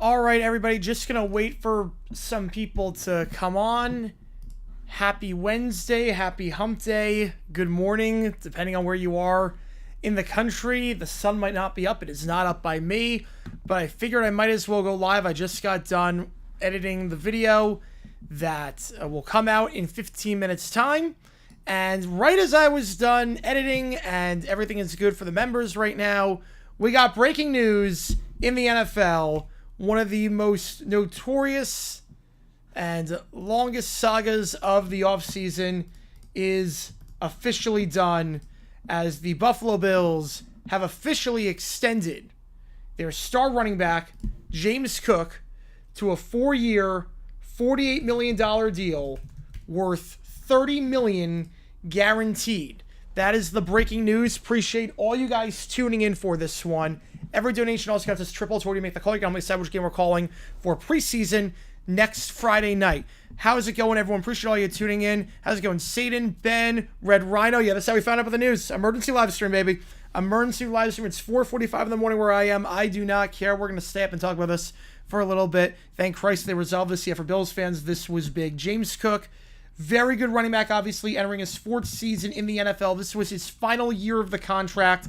All right, everybody, just going to wait for some people to come on. Happy Wednesday, happy hump day, good morning, depending on where you are in the country. The sun might not be up. It is not up by me, but I figured I might as well go live. I just got done editing the video that will come out in 15 minutes time. And right as I was done editing and everything is good for the members right now, we got breaking news in the NFL. One of the most notorious and longest sagas of the offseason is officially done, as the Buffalo Bills have officially extended their star running back, James Cook, to a 4-year, $48 million deal worth $30 million guaranteed. That is the breaking news. Appreciate all you guys tuning in for this one. Every donation also counts as triple to make the call. You can decide which game we're calling for preseason next Friday night. How's it going, everyone? Appreciate all you tuning in. How's it going? Satan, Ben, Red Rhino. Yeah, that's how we found out about the news. Emergency live stream, baby. Emergency live stream. It's 4:45 in the morning where I am. I do not care. We're going to stay up and talk about this for a little bit. Thank Christ they resolved this. Yeah, for Bills fans, this was big. James Cook, very good running back, obviously, entering his 4th season in the NFL. This was his final year of the contract.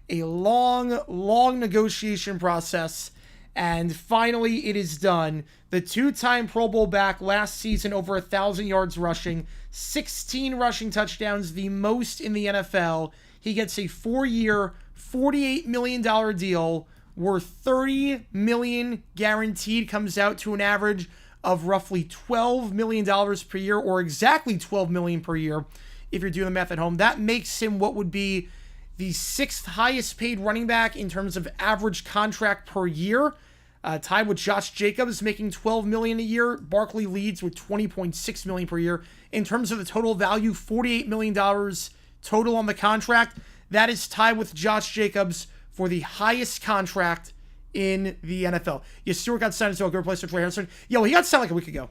A long negotiation process. And finally, it is done. The 2-time Pro Bowl back last season, over 1,000 yards rushing, 16 rushing touchdowns, the most in the NFL. He gets a 4-year, $48 million deal worth $30 million guaranteed. Comes out to an average of roughly $12 million per year, or exactly $12 million per year if you're doing the math at home. That makes him what would be the 6th highest paid running back in terms of average contract per year, tied with Josh Jacobs making $12 million a year. Barkley leads with $20.6 million per year. In terms of the total value, $48 million total on the contract. That is tied with Josh Jacobs for the highest contract in the NFL. Yeah, Stewart got signed to a good place for Trey Harrison. Yo, he got signed like a week ago.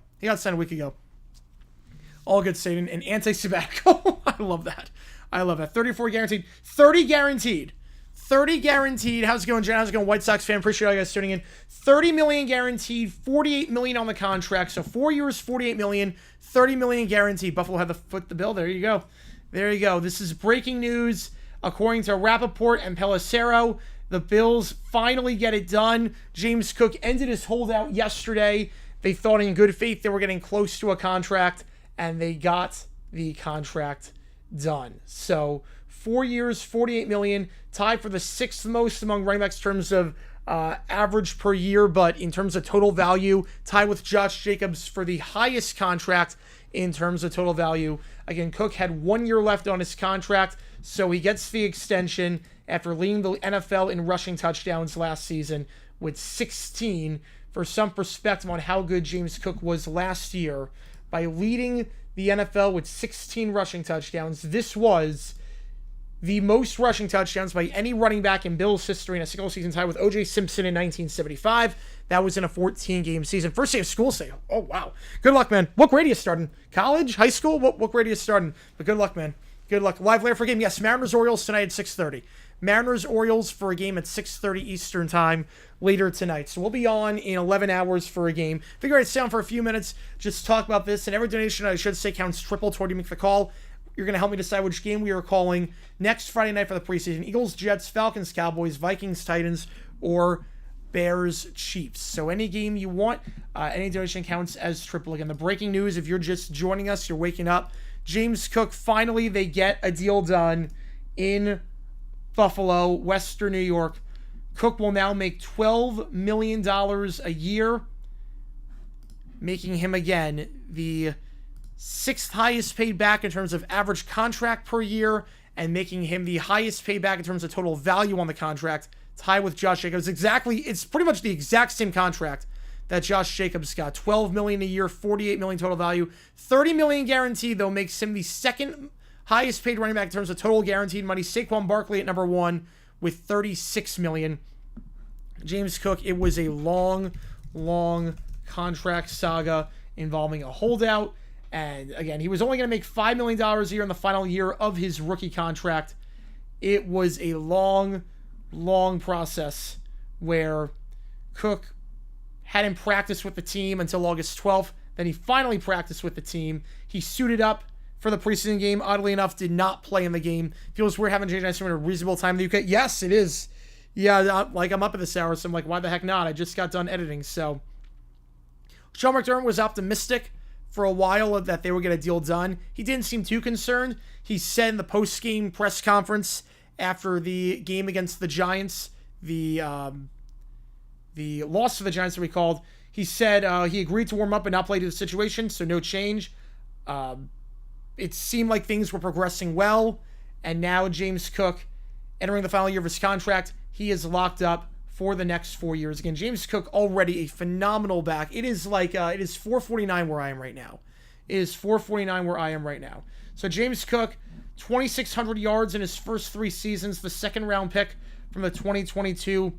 All good, Satan. An anti-sabbatical. I love that. 34 guaranteed. 30 guaranteed. 30 guaranteed. How's it going, Jen? How's it going, White Sox fan? Appreciate all you guys tuning in. 30 million guaranteed. $48 million on the contract. So 4 years, $48 million. 30 million guaranteed. Buffalo had to foot the bill. There you go. This is breaking news. According to Rappaport and Pelissero, the Bills finally get it done. James Cook ended his holdout yesterday. They thought in good faith they were getting close to a contract, and they got the contract done. So 4 years, $48 million, tied for the 6th most among running backs in terms of average per year, but in terms of total value, tied with Josh Jacobs for the highest contract in terms of total value. Again, Cook had 1 year left on his contract, so he gets the extension after leading the NFL in rushing touchdowns last season with 16. For some perspective on how good James Cook was last year, by leading the NFL with 16 rushing touchdowns, this was the most rushing touchdowns by any running back in Bills history in a single season, tied with O.J. Simpson in 1975. That was in a 14-game season. First day of school, say, oh, wow. Good luck, man. What grade are you starting? College? High school? What grade are you starting? But good luck, man. Good luck. Live later for a game. Yes, Mariners-Orioles tonight at 6:30. Mariners-Orioles for a game at 6:30 Eastern time later tonight. So we'll be on in 11 hours for a game. Figure I'd stay on for a few minutes, just talk about this. And every donation, I should say, counts triple toward you make the call. You're going to help me decide which game we are calling next Friday night for the preseason. Eagles, Jets, Falcons, Cowboys, Vikings, Titans, or Bears, Chiefs. So any game you want, any donation counts as triple. Again, the breaking news, if you're just joining us, you're waking up. James Cook, finally they get a deal done in Buffalo, Western New York. Cook will now make $12 million a year, making him, again, the 6th highest paid back in terms of average contract per year, and making him the highest paid back in terms of total value on the contract, tied with Josh Jacobs. It's pretty much the exact same contract that Josh Jacobs got. $12 million a year, $48 million total value. $30 million guaranteed, though, makes him the 2nd highest paid running back in terms of total guaranteed money. Saquon Barkley at number 1 with $36 million. James Cook, it was a long contract saga involving a holdout. And again, he was only going to make $5 million a year in the final year of his rookie contract. It was a long process where Cook hadn't practiced with the team until August 12th. Then he finally practiced with the team. He suited up for the preseason game. Oddly enough, did not play in the game. Feels weird having J.J. Nystrom in a reasonable time in the UK. Yes, it is. Yeah, I'm up at this hour, so I'm like, why the heck not? I just got done editing, so. Sean McDermott was optimistic for a while that they would get a deal done. He didn't seem too concerned. He said in the post-game press conference after the game against the Giants, the loss to the Giants that we called, he said he agreed to warm up and not play to the situation, so no change. It seemed like things were progressing well, and now James Cook, entering the final year of his contract, he is locked up for the next 4 years. Again, James Cook already a phenomenal back. It is like, it is 449 where I am right now. It is 449 where I am right now. So James Cook, 2,600 yards in his first 3 seasons, the second round pick from the 2022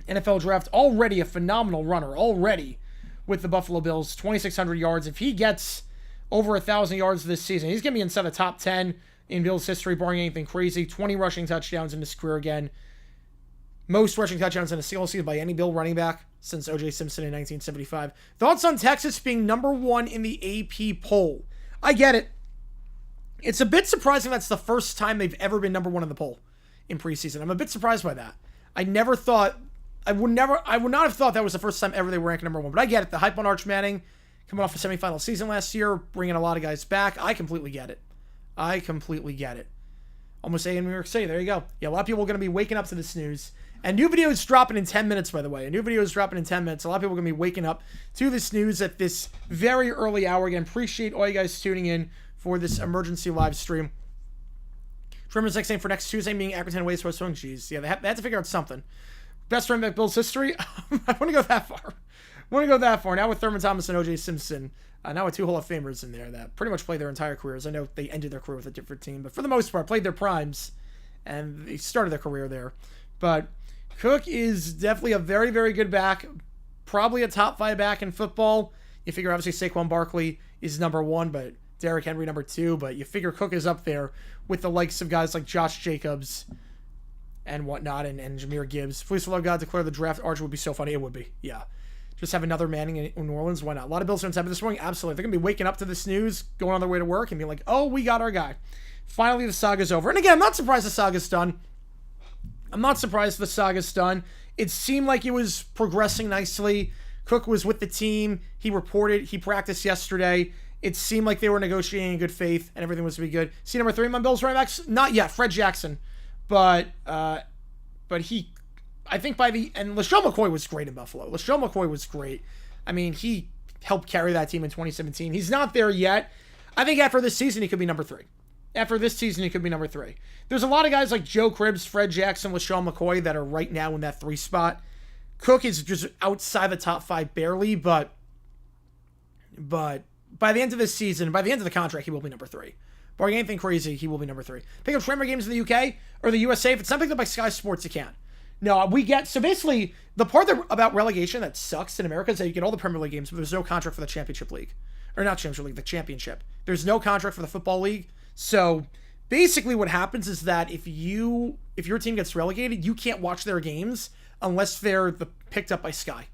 NFL draft. Already a phenomenal runner, already with the Buffalo Bills, 2,600 yards. If he gets over 1,000 yards this season, he's going to be inside the top 10 in Bills history, barring anything crazy. 20 rushing touchdowns in his career again. Most rushing touchdowns in a single season by any Bill running back since O.J. Simpson in 1975. Thoughts on Texas being number 1 in the AP poll? I get it. It's a bit surprising that's the first time they've ever been number 1 in the poll in preseason. I'm a bit surprised by that. I would not have thought that was the first time ever they were ranked number 1, but I get it. The hype on Arch Manning coming off a semifinal season last year, bringing a lot of guys back. I completely get it. Almost A in New York City. There you go. Yeah, a lot of people are going to be waking up to this news. And new video is dropping in 10 minutes, by the way. A new video is dropping in 10 minutes. A lot of people are going to be waking up to this news at this very early hour. Again, appreciate all you guys tuning in for this emergency live stream. Trimmer's next name for next Tuesday being Akron Waste postponed. Jeez. Yeah, they had to figure out something. Best running back Bills history? I want to go that far. Now with Thurman Thomas and O.J. Simpson. Now with 2 Hall of Famers in there that pretty much played their entire careers. I know they ended their career with a different team, but for the most part, played their primes. And they started their career there. But Cook is definitely a very, very good back. Probably a top 5 back in football. You figure obviously Saquon Barkley is number 1, but Derrick Henry number 2. But you figure Cook is up there with the likes of guys like Josh Jacobs and whatnot, and Jahmyr Gibbs. Please, for the love of God, declare the draft. Arch would be so funny. It would be, yeah. Just have another Manning in New Orleans. Why not? A lot of Bills fans have it this morning. Absolutely. They're going to be waking up to this news, going on their way to work, and be like, oh, we got our guy. Finally, the saga's over. And again, I'm not surprised the saga's done. It seemed like it was progressing nicely. Cook was with the team. He practiced yesterday. It seemed like they were negotiating in good faith and everything was to be good. See number 3 on Bills running backs? Not yet. Fred Jackson. But he, I think and LaShawn McCoy was great in Buffalo. LaShawn McCoy was great. I mean, he helped carry that team in 2017. He's not there yet. I think after this season, he could be number 3. There's a lot of guys like Joe Cribbs, Fred Jackson, LaShawn McCoy that are right now in that 3 spot. Cook is just outside the top 5 barely, but by the end of this season, by the end of the contract, he will be number 3. Barring anything crazy, he will be number 3. Pick up Tremor games in the UK or the USA. If it's not picked up by Sky Sports, you can. No, so basically, the part about relegation that sucks in America is that you get all the Premier League games, but there's no contract for the Championship League. Or not Championship League, the Championship. There's no contract for the Football League. So basically what happens is that if your team gets relegated, you can't watch their games unless they're picked up by Sky.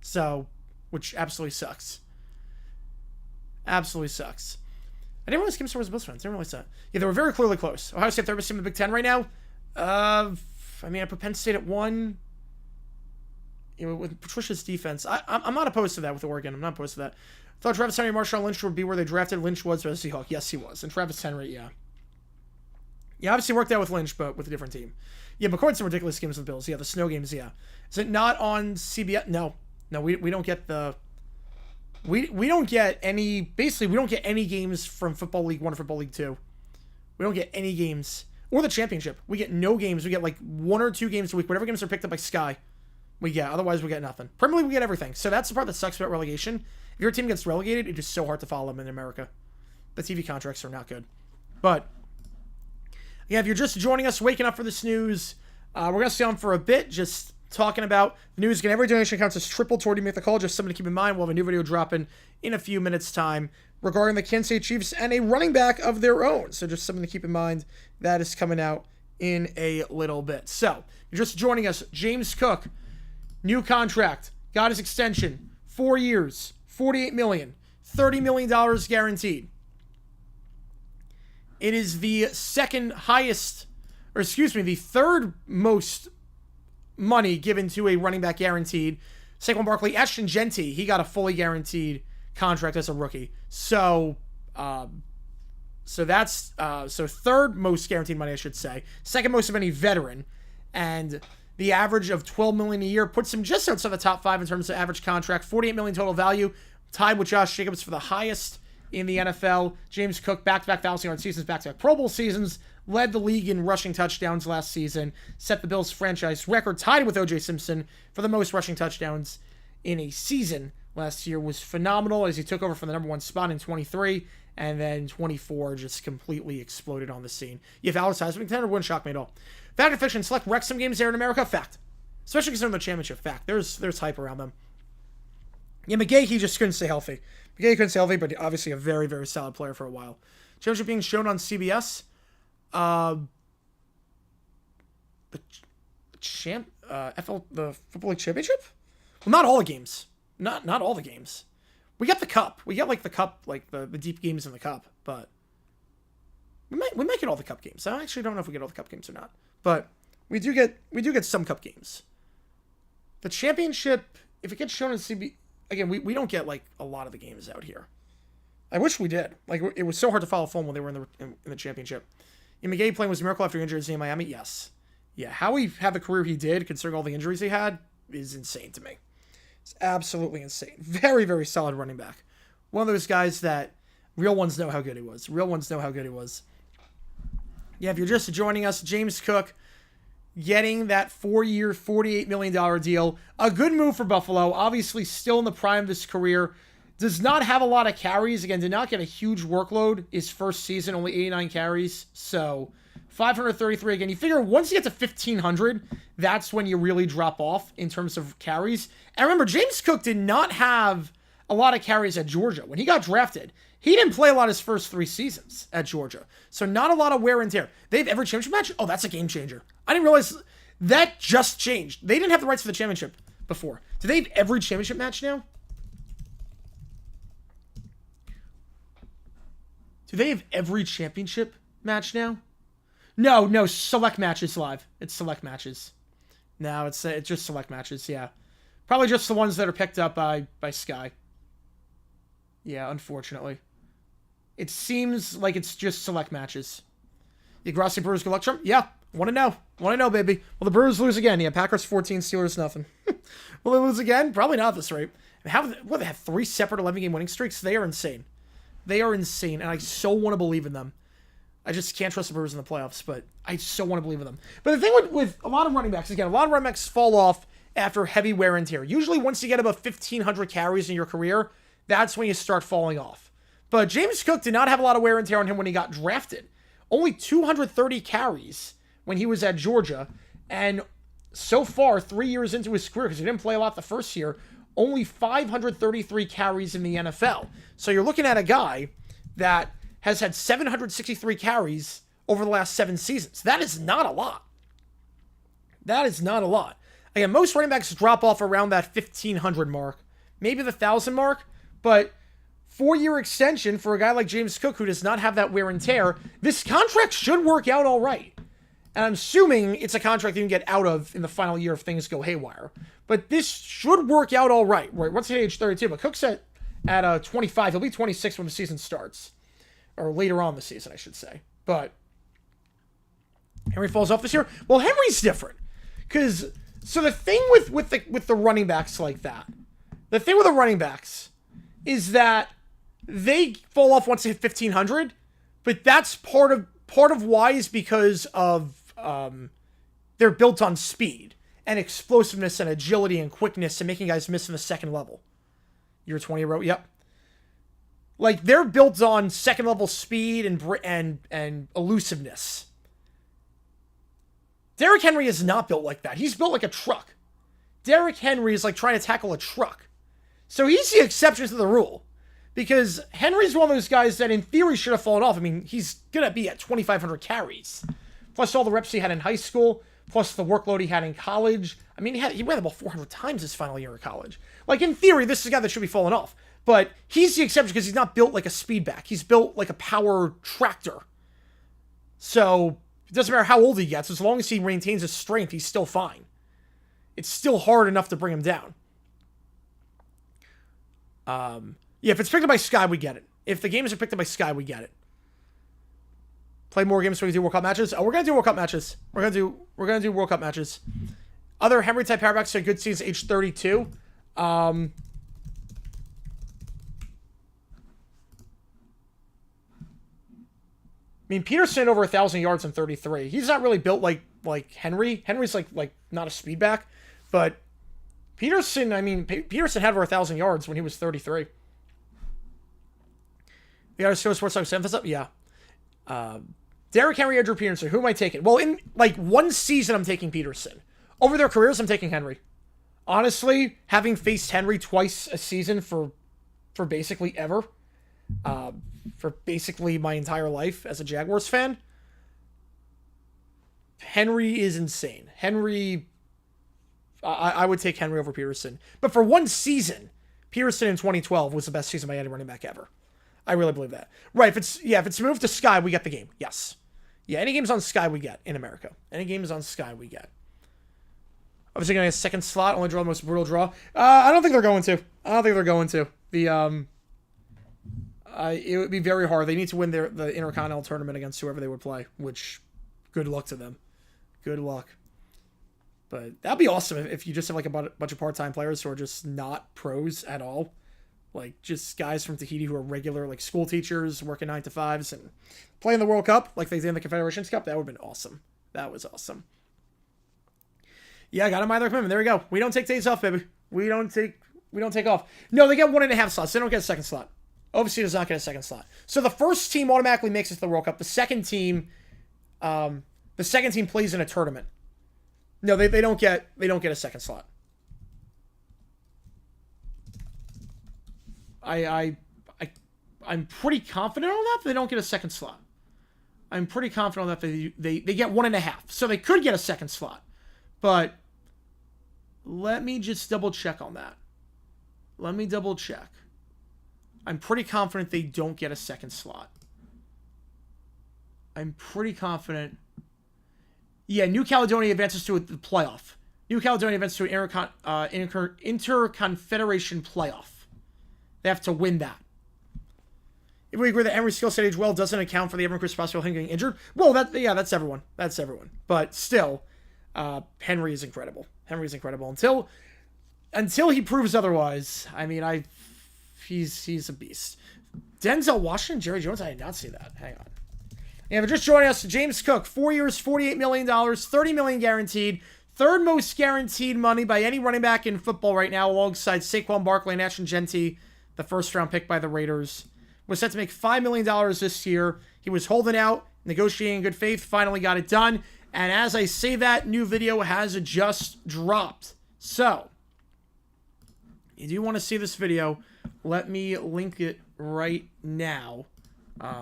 So, which absolutely sucks. I didn't realize Kim Store was a Bills fan. I didn't realize that. Yeah, they were very clearly close. Ohio State third best team in the Big Ten right now. I put Penn State at 1. With Patricia's defense, I'm not opposed to that with Oregon. I'm not opposed to that. I thought Travis Henry and Marshawn Lynch would be where they drafted. Lynch was as a Seahawk. Yes, he was. And Travis Henry, yeah. Yeah, obviously worked out with Lynch, but with a different team. Yeah, McCord's some ridiculous games with the Bills. Yeah, the snow games, yeah. Is it not on CBS? No, we don't get the... We don't get any... Basically, we don't get any games from Football League 1 or Football League 2. We don't get any games. Or the championship. We get no games. We get like 1 or 2 games a week. Whatever games are picked up by Sky, we get. Otherwise, we get nothing. Premier League, we get everything. So that's the part that sucks about relegation. If your team gets relegated, it's just so hard to follow them in America. The TV contracts are not good. But, yeah, if you're just joining us, waking up for this news, we're going to stay on for a bit, just talking about the news. Again, every donation counts as triple toward you make the call. Just something to keep in mind. We'll have a new video dropping in a few minutes' time regarding the Kansas City Chiefs and a running back of their own. So just something to keep in mind. That is coming out in a little bit. So, you're just joining us. James Cook, new contract. got his extension, 4 years, $48 million, $30 million guaranteed. It is the second highest, or excuse me, the third most money given to a running back guaranteed. Saquon Barkley, Ashton Genty, he got a fully guaranteed contract as a rookie. So that's third most guaranteed money, I should say. Second most of any veteran, and the average of $12 million a year puts him just outside the top 5 in terms of average contract. $48 million total value, tied with Josh Jacobs for the highest in the NFL. James Cook, back-to-back 1,000-yard seasons, back-to-back Pro Bowl seasons, led the league in rushing touchdowns last season, set the Bills' franchise record, tied with O.J. Simpson for the most rushing touchdowns in a season last year. Was phenomenal as he took over from the number 1 spot in 23, and then 24 just completely exploded on the scene. You have Alex Heisman contender, wouldn't shock me at all. Fact or fiction, select Wrexham games there in America? Fact. Especially considering the championship. Fact. There's hype around them. Yeah, McGahee, he just couldn't stay healthy. McGahee couldn't stay healthy, but obviously a very, very solid player for a while. Championship being shown on CBS. The Football League Championship? Well, not all the games. Not all the games. We got the cup. We got the cup, the deep games in the cup, but we might get all the cup games. I actually don't know if we get all the cup games or not. But we do get some cup games. The championship, if it gets shown on CB, again, we don't get a lot of the games out here. I wish we did. It was so hard to follow film when they were in the championship. And McGahee playing was a miracle after injuries in Miami. Yes. Yeah, how he had the career he did, considering all the injuries he had, is insane to me. It's absolutely insane. Very, very solid running back. One of those guys that real ones know how good he was. Yeah, if you're just joining us, James Cook getting that 4-year, $48 million deal. A good move for Buffalo. Obviously still in the prime of his career. Does not have a lot of carries. Again, did not get a huge workload his first season, only 89 carries. So 533 again. You figure once you get to 1,500, that's when you really drop off in terms of carries. And remember, James Cook did not have a lot of carries at Georgia. When he got drafted, he didn't play a lot his first 3 seasons at Georgia. So not a lot of wear and tear. They have every championship match? Oh, that's a game changer. I didn't realize that just changed. They didn't have the rights for the championship before. Do they have every championship match now? Do they have every championship match now? No, select matches live. It's select matches. No, it's just select matches, yeah. Probably just the ones that are picked up by Sky. Yeah, unfortunately. It seems like it's just select matches. The Grassi Brewers good luck, Trump? Yeah, want to know, baby. Well, the Brewers lose again. Yeah, Packers 14, Steelers nothing. Will they lose again? Probably not at this rate. They have 3 separate 11-game winning streaks? They are insane. And I so want to believe in them. I just can't trust the Brewers in the playoffs, but I so want to believe in them. But the thing with a lot of running backs, again, a lot of running backs fall off after heavy wear and tear. Usually once you get about 1,500 carries in your career, that's when you start falling off. But James Cook did not have a lot of wear and tear on him when he got drafted. Only 230 carries when he was at Georgia. And so far, 3 years into his career, because he didn't play a lot the first year, only 533 carries in the NFL. So you're looking at a guy that has had 763 carries over the last 7 seasons. That is not a lot. Again, most running backs drop off around that 1,500 mark, maybe the 1,000 mark, but 4-year extension for a guy like James Cook who does not have that wear and tear, this contract should work out all right. And I'm assuming it's a contract you can get out of in the final year if things go haywire. But this should work out all right. Once at age 32, but Cook's at 25. He'll be 26 when the season starts. Or later on in the season, I should say. But Henry falls off this year. Well, Henry's different. So the thing with the running backs like that, the thing with the running backs is that they fall off once they hit 1,500, but that's part of why is because of they're built on speed and explosiveness and agility and quickness and making guys miss in the second level. Year 20 row, yep. They're built on second level speed and elusiveness. Derrick Henry is not built like that. He's built like a truck. Derrick Henry is like trying to tackle a truck. So he's the exception to the rule. Because Henry's one of those guys that in theory should have fallen off. I mean, he's going to be at 2,500 carries. Plus all the reps he had in high school. plus the workload he had in college. I mean, he ran about 400 times his final year of college. Like, in theory, this is a guy that should be falling off. But he's the exception because he's not built like a speed back. He's built like a power tractor. So it doesn't matter how old he gets. As long as he maintains his strength, he's still fine. It's still hard enough to bring him down. Yeah, if it's picked up by Sky, we get it. If the games are picked up by Sky, we get it. Play more games so we can do World Cup matches. Oh, we're gonna do World Cup matches. We're gonna do World Cup matches. Other Henry type powerbacks are good season age 32. I mean, Peterson over 1,000 yards in 33. He's not really built like Henry. Henry's like not a speed back, but Peterson. I mean, Peterson had over 1,000 yards when he was 33. You got to show sports like this up, yeah. Derrick Henry, Andrew Peterson. Who am I taking? Well, in like one season, I'm taking Peterson. Over their careers, I'm taking Henry. Honestly, having faced Henry twice a season for basically ever. For basically my entire life as a Jaguars fan. Henry is insane. Henry, I would take Henry over Peterson. But for one season, Peterson in 2012 was the best season by any running back ever. I really believe that. Right, if it's moved to Sky, we get the game. Yes. Yeah, any games on Sky we get in America. Any games on Sky we get. Obviously going to get a second slot, only draw the most brutal draw. I don't think they're going to. It would be very hard. They need to win the Intercontinental Tournament against whoever they would play, which, good luck to them. Good luck. But that'd be awesome if you just have like a bunch of part-time players who are just not pros at all. Like, just guys from Tahiti who are regular, like, school teachers working 9 to 5s and playing the World Cup like they did in the Confederations Cup. That would have been awesome. That was awesome. Yeah, I got him either commitment. There we go. We don't take days off, baby. We don't take off. No, they get 1.5 slots. They don't get a second slot. OVC does not get a second slot. So the first team automatically makes it to the World Cup. The second team plays in a tournament. No, they don't get a second slot. I'm pretty confident on that. They don't get a second slot. I'm pretty confident on that they get 1.5. So they could get a second slot. But let me just double check on that. Let me double check. I'm pretty confident they don't get a second slot. I'm pretty confident. Yeah, New Caledonia advances to the playoff. New Caledonia advances to an interconfederation playoff. They have to win that. If we agree that Henry's skill set age well doesn't account for the ever-increased possibility of him getting injured, well, that's everyone. That's everyone. But still, Henry is incredible. Henry is incredible until he proves otherwise. I mean, he's a beast. Denzel Washington, Jerry Jones. I did not see that. Hang on. Yeah, but just joining us, James Cook, 4 years, $48 million, $30 million guaranteed. Third most guaranteed money by any running back in football right now, alongside Saquon Barkley and Ashton Genty, the first-round pick by the Raiders. Was set to make $5 million this year. He was holding out, negotiating in good faith, finally got it done. And as I say that, new video has just dropped. So, if you want to see this video, let me link it right now.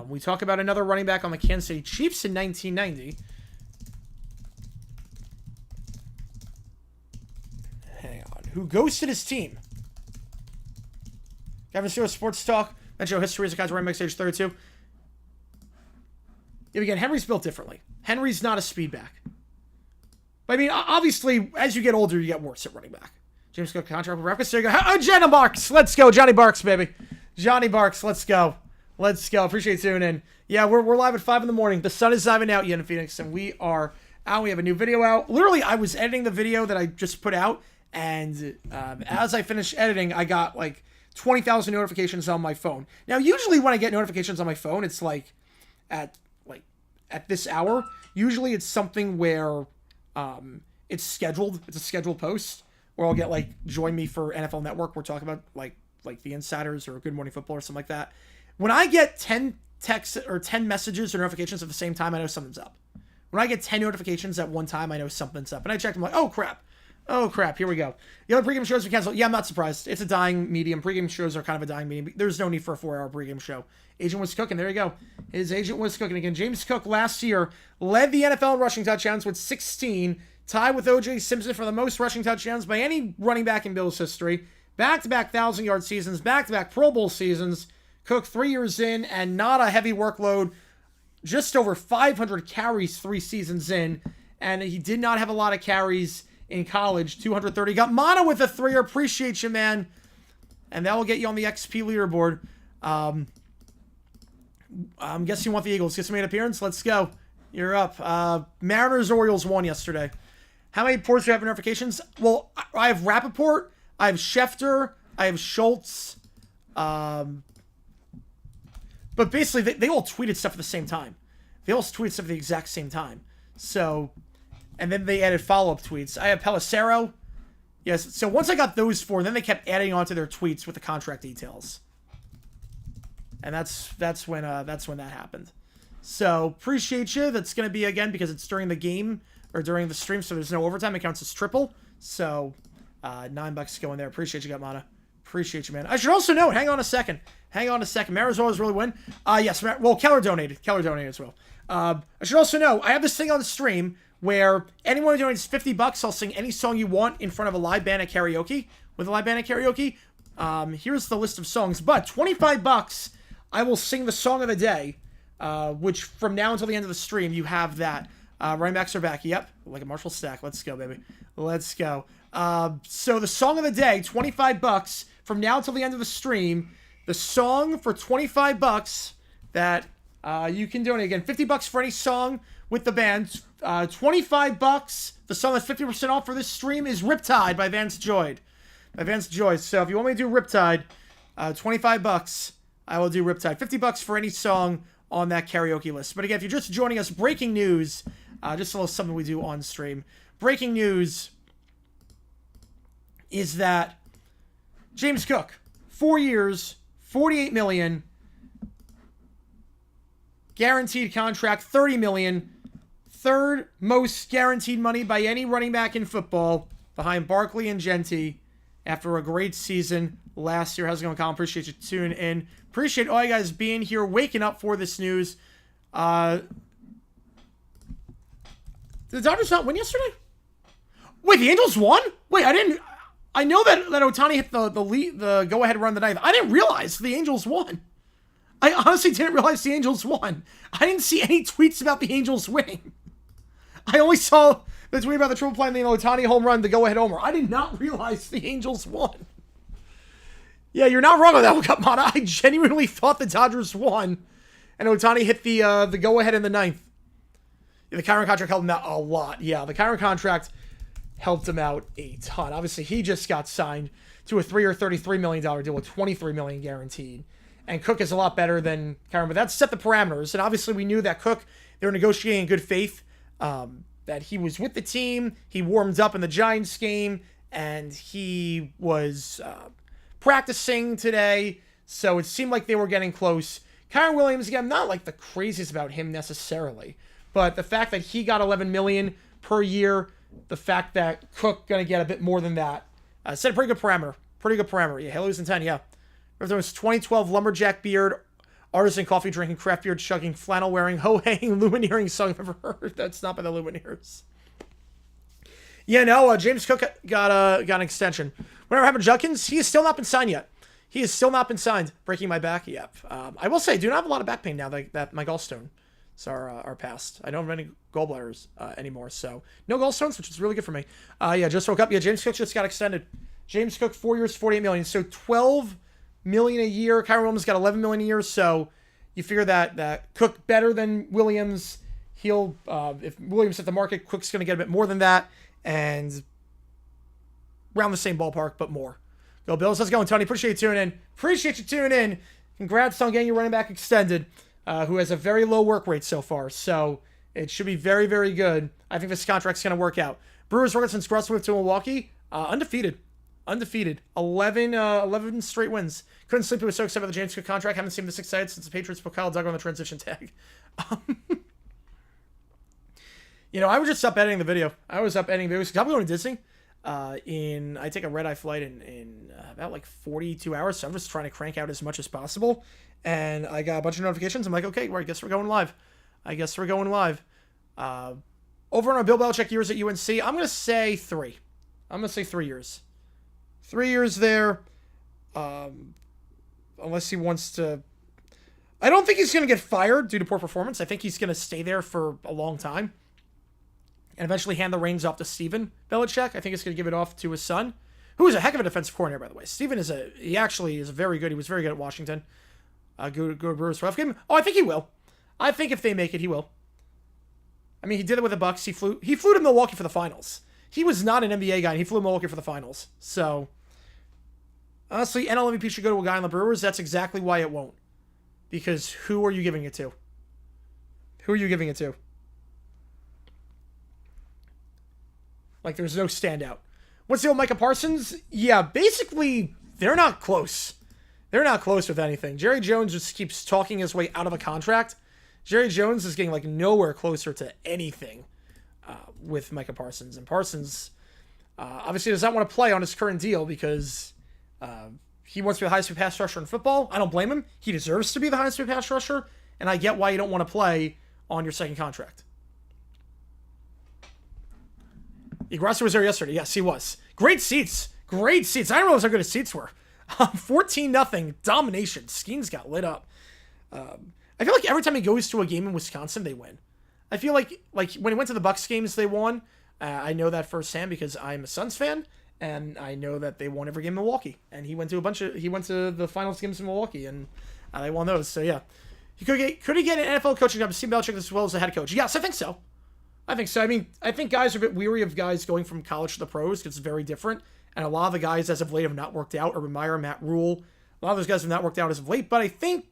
We talk about another running back on the Kansas City Chiefs in 1990. Hang on. Who ghosted his team? Gavin Stewart, Sports Talk. Metro History as a guy's running back stage 32. Yeah, again, Henry's built differently. Henry's not a speed back. But I mean, obviously, as you get older, you get worse at running back. James Cook contract with reference. There you go. Johnny Barks. Let's go. Johnny Barks, baby. Johnny Barks. Let's go. Let's go. Appreciate you tuning in. Yeah, we're live at 5 in the morning. The sun is not even out yet in Phoenix, and we are out. We have a new video out. Literally, I was editing the video that I just put out, and as I finished editing, I got like 20,000 notifications on my phone. Now, usually when I get notifications on my phone, it's like at this hour. Usually it's something where it's scheduled. It's a scheduled post where I'll get like, join me for NFL Network. We're talking about like the Insiders or Good Morning Football or something like that. When I get 10 texts or 10 messages or notifications at the same time, I know something's up. When I get 10 notifications at one time, I know something's up. And I checked, I'm like, oh crap, here we go. The other pregame shows we canceled. Yeah, I'm not surprised. It's a dying medium. Pregame shows are kind of a dying medium. There's no need for a 4-hour pregame show. Agent was cooking. There you go. His agent was cooking again. James Cook last year led the NFL in rushing touchdowns with 16. Tied with O.J. Simpson for the most rushing touchdowns by any running back in Bills history. Back-to-back 1,000-yard seasons, back-to-back Pro Bowl seasons. Cook 3 years in and not a heavy workload. Just over 500 carries 3 seasons in. And he did not have a lot of carries in college. 230. Got Mono with a 3-year. Appreciate you, man. And that will get you on the XP leaderboard. I'm guessing you want the Eagles. Just made an appearance. Let's go. You're up. Mariners-Orioles won yesterday. How many reports do you have in notifications? Well, I have Rappaport. I have Schefter. I have Schultz. But basically, they all tweeted stuff at the same time. They all tweeted stuff at the exact same time. So, and then they added follow-up tweets. I have Pelissero. Yes, so once I got those 4, then they kept adding on to their tweets with the contract details. And that's when that happened. So, appreciate you. That's going to be, again, because it's during the game, or during the stream, so there's no overtime. It counts as triple. So, $9 going there. Appreciate you, Gatmana. Appreciate you, man. I should also note, hang on a second. Marizona's really win. Yes, well, Keller donated. as well. I should also note, I have this thing on the stream where anyone who donates $50, I'll sing any song you want in front of a live band at karaoke. With a live band at karaoke, here's the list of songs. But $25, I will sing the song of the day, which from now until the end of the stream, you have that. Running backs are back. Yep, like a Marshall stack. Let's go, baby. Let's go. So the song of the day, $25 from now until the end of the stream. The song for $25 that you can donate. Again, $50 for any song with the band. $25. The song that's 50% off for this stream is Riptide by Vance Joy. So if you want me to do Riptide, $25, I will do Riptide. $50 for any song on that karaoke list. But again, if you're just joining us, breaking news, just a little something we do on stream. Breaking news is that James Cook, 4 years, $48 million, guaranteed contract, $30 million, third most guaranteed money by any running back in football, behind Barkley and Gentry, after a great season last year. How's it going, Colin? Appreciate you tuning in. Appreciate all you guys being here, waking up for this news. Did the Dodgers not win yesterday? Wait, the Angels won? Wait, I know that Ohtani hit the go-ahead run the ninth. I didn't realize the Angels won. I honestly didn't realize the Angels won. I didn't see any tweets about the Angels winning. I only saw the tweet about the triple play and the Ohtani home run, the go-ahead homer. I did not realize the Angels won. Yeah, you're not wrong on that one, Kapmana. I genuinely thought the Dodgers won, and Ohtani hit the go-ahead in the ninth. Yeah, the Kyron contract helped him out a lot. Yeah, the Kyron contract helped him out a ton. Obviously, he just got signed to a 3-year, $33 million deal with $23 million guaranteed. And Cook is a lot better than Kyron, but that set the parameters. And obviously, we knew that Cook, they were negotiating in good faith, that he was with the team. He warmed up in the Giants game, and he was practicing today. So it seemed like they were getting close. Kyron Williams, again, not like the craziest about him necessarily, but the fact that he got $11 million per year, the fact that Cook going to get a bit more than that, set a pretty good parameter. Yeah, Haley's in 10, yeah. There was 2012 lumberjack beard, artisan coffee drinking, craft beer chugging, flannel wearing, ho hanging, Lumineering song I've ever heard. That's not by the Lumineers. Yeah, no, James Cook got an extension. Whatever happened to Judkins? He has still not been signed yet. He has still not been signed. Breaking my back, yep. I will say, I do not have a lot of back pain now that my gallstones are past. I don't have any gallbladders anymore, so no gallstones, which is really good for me. Yeah, just woke up. Yeah, James Cook just got extended. James Cook, 4 years, $48 million. So $12 million a year. Kyron Williams got $11 million a year. So you figure that Cook better than Williams. He'll if Williams hit the market, Cook's going to get a bit more than that, and around the same ballpark, but more. Go Bills. How's it going, Tony? Appreciate you tuning in. Congrats on getting your running back extended, who has a very low work rate so far. So it should be very, very good. I think this contract's going to work out. Brewers working since Russ moved to Milwaukee. Undefeated. 11 straight wins. Couldn't sleep. He was so excited about the James Cook contract. Haven't seen this excited since the Patriots put Kyle Duggar on the transition tag. I was just up editing the video. I was up editing videos. I'm going to Disney. I take a red-eye flight in about like 42 hours. So I'm just trying to crank out as much as possible. And I got a bunch of notifications. I'm like, okay, well, I guess we're going live. Over on our Bill Belichick years at UNC, I'm going to say 3. I'm going to say 3 years. 3 years there. Unless he wants to... I don't think he's going to get fired due to poor performance. I think he's going to stay there for a long time and eventually hand the reins off to Steven Belichick. I think he's going to give it off to his son, who is a heck of a defensive coordinator, by the way. Steven he actually is very good. He was very good at Washington. Go Brewers rough game. Oh, I think he will. I think if they make it, he will. I mean, he did it with the Bucks. He flew to Milwaukee for the finals. He was not an NBA guy, and he flew to Milwaukee for the finals. So, honestly, NL MVP should go to a guy on the Brewers. That's exactly why it won't. Because who are you giving it to? Who are you giving it to? Like, there's no standout. What's the deal with Micah Parsons? Yeah, basically, they're not close. They're not close with anything. Jerry Jones just keeps talking his way out of a contract. Jerry Jones is getting, like, nowhere closer to anything with Micah Parsons. And Parsons obviously does not want to play on his current deal because he wants to be the highest paid pass rusher in football. I don't blame him. He deserves to be the highest paid pass rusher, and I get why you don't want to play on your second contract. Igrassi was there yesterday. Yes, he was. Great seats. Great seats. I didn't realize how good his seats were. 14-0 domination. Skeens got lit up. I feel like every time he goes to a game in Wisconsin, they win. I feel like when he went to the Bucks games, they won. I know that firsthand because I'm a Suns fan, and I know that they won every game in Milwaukee. And he went to the finals games in Milwaukee, and they won those. So yeah, could he get an NFL coaching job to Steve Belichick as well as a head coach? Yes, I think so. I think so. I mean, I think guys are a bit weary of guys going from college to the pros because it's very different. And a lot of the guys as of late have not worked out. Urban Meyer, Matt Rule, a lot of those guys have not worked out as of late. But I think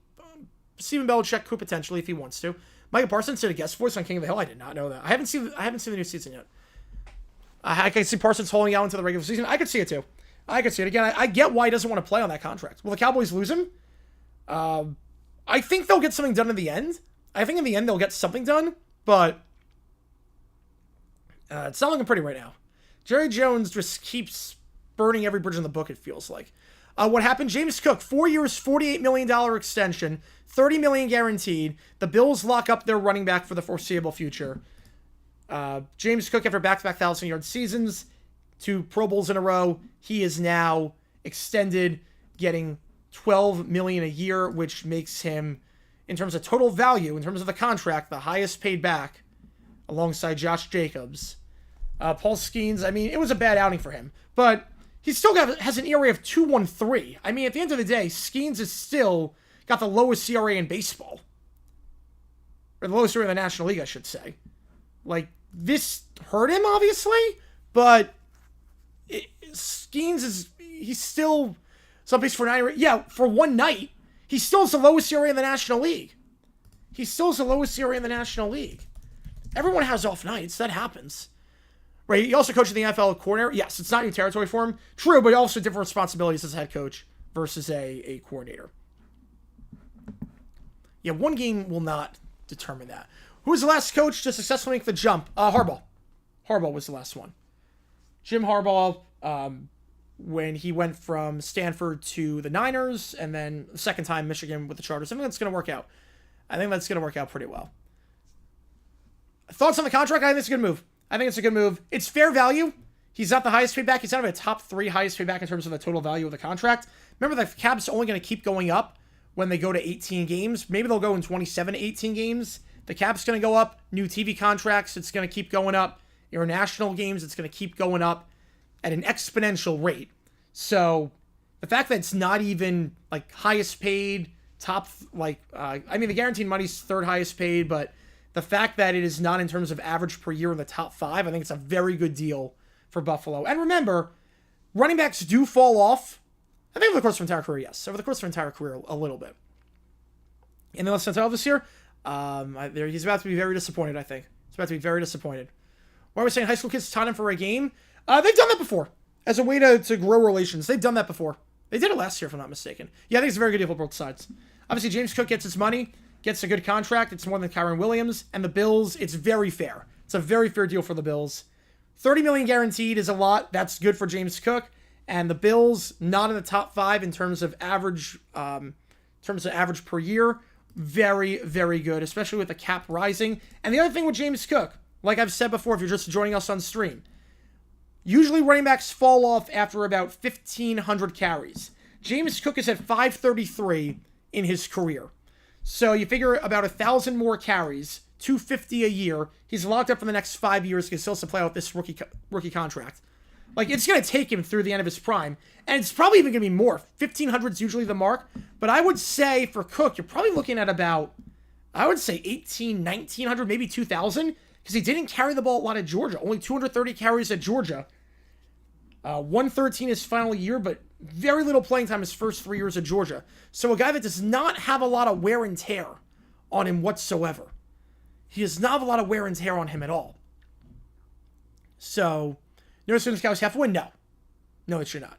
Steven Belichick could potentially, if he wants to. Micah Parsons did a guest voice on King of the Hill. I did not know that. I haven't seen the new season yet. I can see Parsons holding out into the regular season. I could see it too. I could see it again. I get why he doesn't want to play on that contract. Will the Cowboys lose him? I think they'll get something done in the end. I think in the end they'll get something done, but it's not looking pretty right now. Jerry Jones just keeps burning every bridge in the book, it feels like. What happened? James Cook, 4 years, $48 million extension, $30 million guaranteed. The Bills lock up their running back for the foreseeable future. James Cook, after back-to-back 1,000-yard seasons, 2 Pro Bowls in a row, he is now extended, getting $12 million a year, which makes him, in terms of total value, in terms of the contract, the highest paid back, alongside Josh Jacobs. Paul Skeens, I mean, it was a bad outing for him, but he still has an ERA of 2.13. I mean, at the end of the day, Skeens has still got the lowest CRA in baseball. Or the lowest ERA in the National League, I should say. Like, this hurt him, obviously, but Skeens he's still someplace for 9. Yeah, for one night, he still has the lowest ERA in the National League. He still has the lowest ERA in the National League. Everyone has off nights. That happens. Right, he also coached in the NFL coordinator. Yes, it's not new territory for him. True, but also different responsibilities as a head coach versus a coordinator. Yeah, one game will not determine that. Who was the last coach to successfully make the jump? Harbaugh. Harbaugh was the last one. Jim Harbaugh, when he went from Stanford to the Niners, and then the second time Michigan with the Chargers. I think that's going to work out. I think that's going to work out pretty well. Thoughts on the contract? I think it's a good move. I think it's a good move. It's fair value. He's not the highest paid back. He's not a top 3 highest paid back in terms of the total value of the contract. Remember, the cap's only going to keep going up when they go to 18 games. Maybe they'll go in 27 to 18 games. The cap's going to go up. New TV contracts, it's going to keep going up. International games, it's going to keep going up at an exponential rate. So the fact that it's not even like highest paid, top, I mean, the guaranteed money's 3rd highest paid, but the fact that it is not in terms of average per year in the top 5, I think it's a very good deal for Buffalo. And remember, running backs do fall off. I think over the course of an entire career, yes. Over the course of an entire career, a little bit. In the last title this year, he's about to be very disappointed, I think. He's about to be very disappointed. Why are we saying high school kids taught him for a game? They've done that before. As a way to grow relations. They've done that before. They did it last year, if I'm not mistaken. Yeah, I think it's a very good deal for both sides. Obviously, James Cook gets his money. Gets a good contract. It's more than Kyron Williams. And the Bills, it's very fair. It's a very fair deal for the Bills. $30 million guaranteed is a lot. That's good for James Cook. And the Bills, not in the top 5 in terms of average per year. Very, very good, especially with the cap rising. And the other thing with James Cook, Like I've said before, if you're just joining us on stream, usually running backs fall off after about 1,500 carries. James Cook is at 533 in his career. So you figure about 1,000 more carries, 250 a year. He's locked up for the next 5 years. He can still play out this rookie contract. Like, it's going to take him through the end of his prime. And it's probably even going to be more. 1,500 is usually the mark. But I would say for Cook, you're probably looking at about, I would say 1,900, maybe 2,000. Because he didn't carry the ball a lot at Georgia. Only 230 carries at Georgia. 113 his final year, but very little playing time his first 3 years at Georgia. So a guy that does not have a lot of wear and tear on him whatsoever. He does not have a lot of wear and tear on him at all. So, notice the Cowboys half win? No. No, it should not.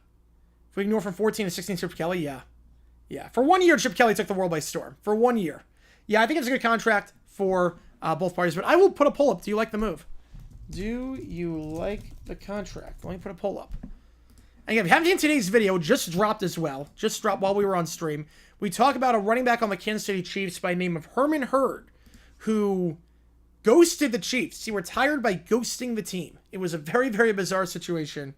If we ignore from 14 to 16 Chip Kelly, yeah. Yeah. For 1 year, Chip Kelly took the world by storm. For 1 year. Yeah, I think it's a good contract for both parties, but I will put a poll up. Do you like the move? Do you like the contract? Let me put a poll up. And again, if you haven't seen today's video, just dropped as well. Just dropped while we were on stream. We talk about a running back on the Kansas City Chiefs by the name of Herman Hurd, who ghosted the Chiefs. He retired by ghosting the team. It was a very, very bizarre situation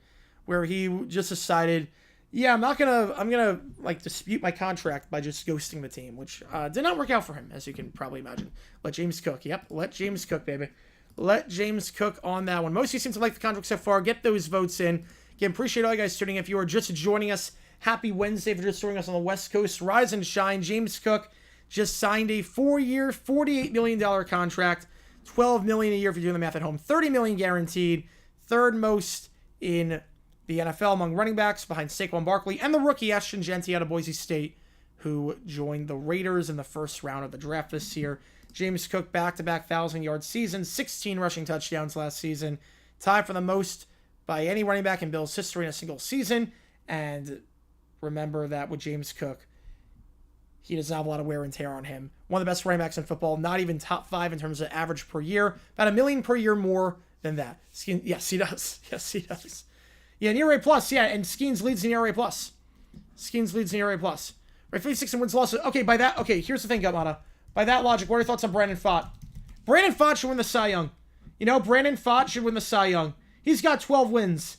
where he just decided, yeah, I'm gonna like dispute my contract by just ghosting the team, which did not work out for him, as you can probably imagine. Let James cook. Yep, let James cook, baby. Let James cook on that one. Most of you seem to like the contract so far. Get those votes in. Again, appreciate all you guys tuning in. If you are just joining us, happy Wednesday. If you're just joining us on the West Coast, rise and shine. James Cook just signed a 4-year, $48 million contract. $12 million a year if you're doing the math at home. $30 million guaranteed. Third most in the NFL among running backs behind Saquon Barkley and the rookie Ashton Jeanty out of Boise State, who joined the Raiders in the first round of the draft this year. James Cook back-to-back 1,000-yard season, 16 rushing touchdowns last season, tied for the most by any running back in Bills history in a single season. And remember that with James Cook, he does not have a lot of wear and tear on him. One of the best running backs in football, not even top 5 in terms of average per year, about $1 million per year more than that. Yes, he does. Yes, he does. Yeah, an ERA plus. Yeah, and Skeens leads in ERA plus. Skeens leads in ERA plus. Right, 56 and wins losses. Okay, here's the thing, Gutmata. By that logic, what are your thoughts on Brandon Pfaadt? Brandon Pfaadt should win the Cy Young. Brandon Pfaadt should win the Cy Young. He's got 12 wins.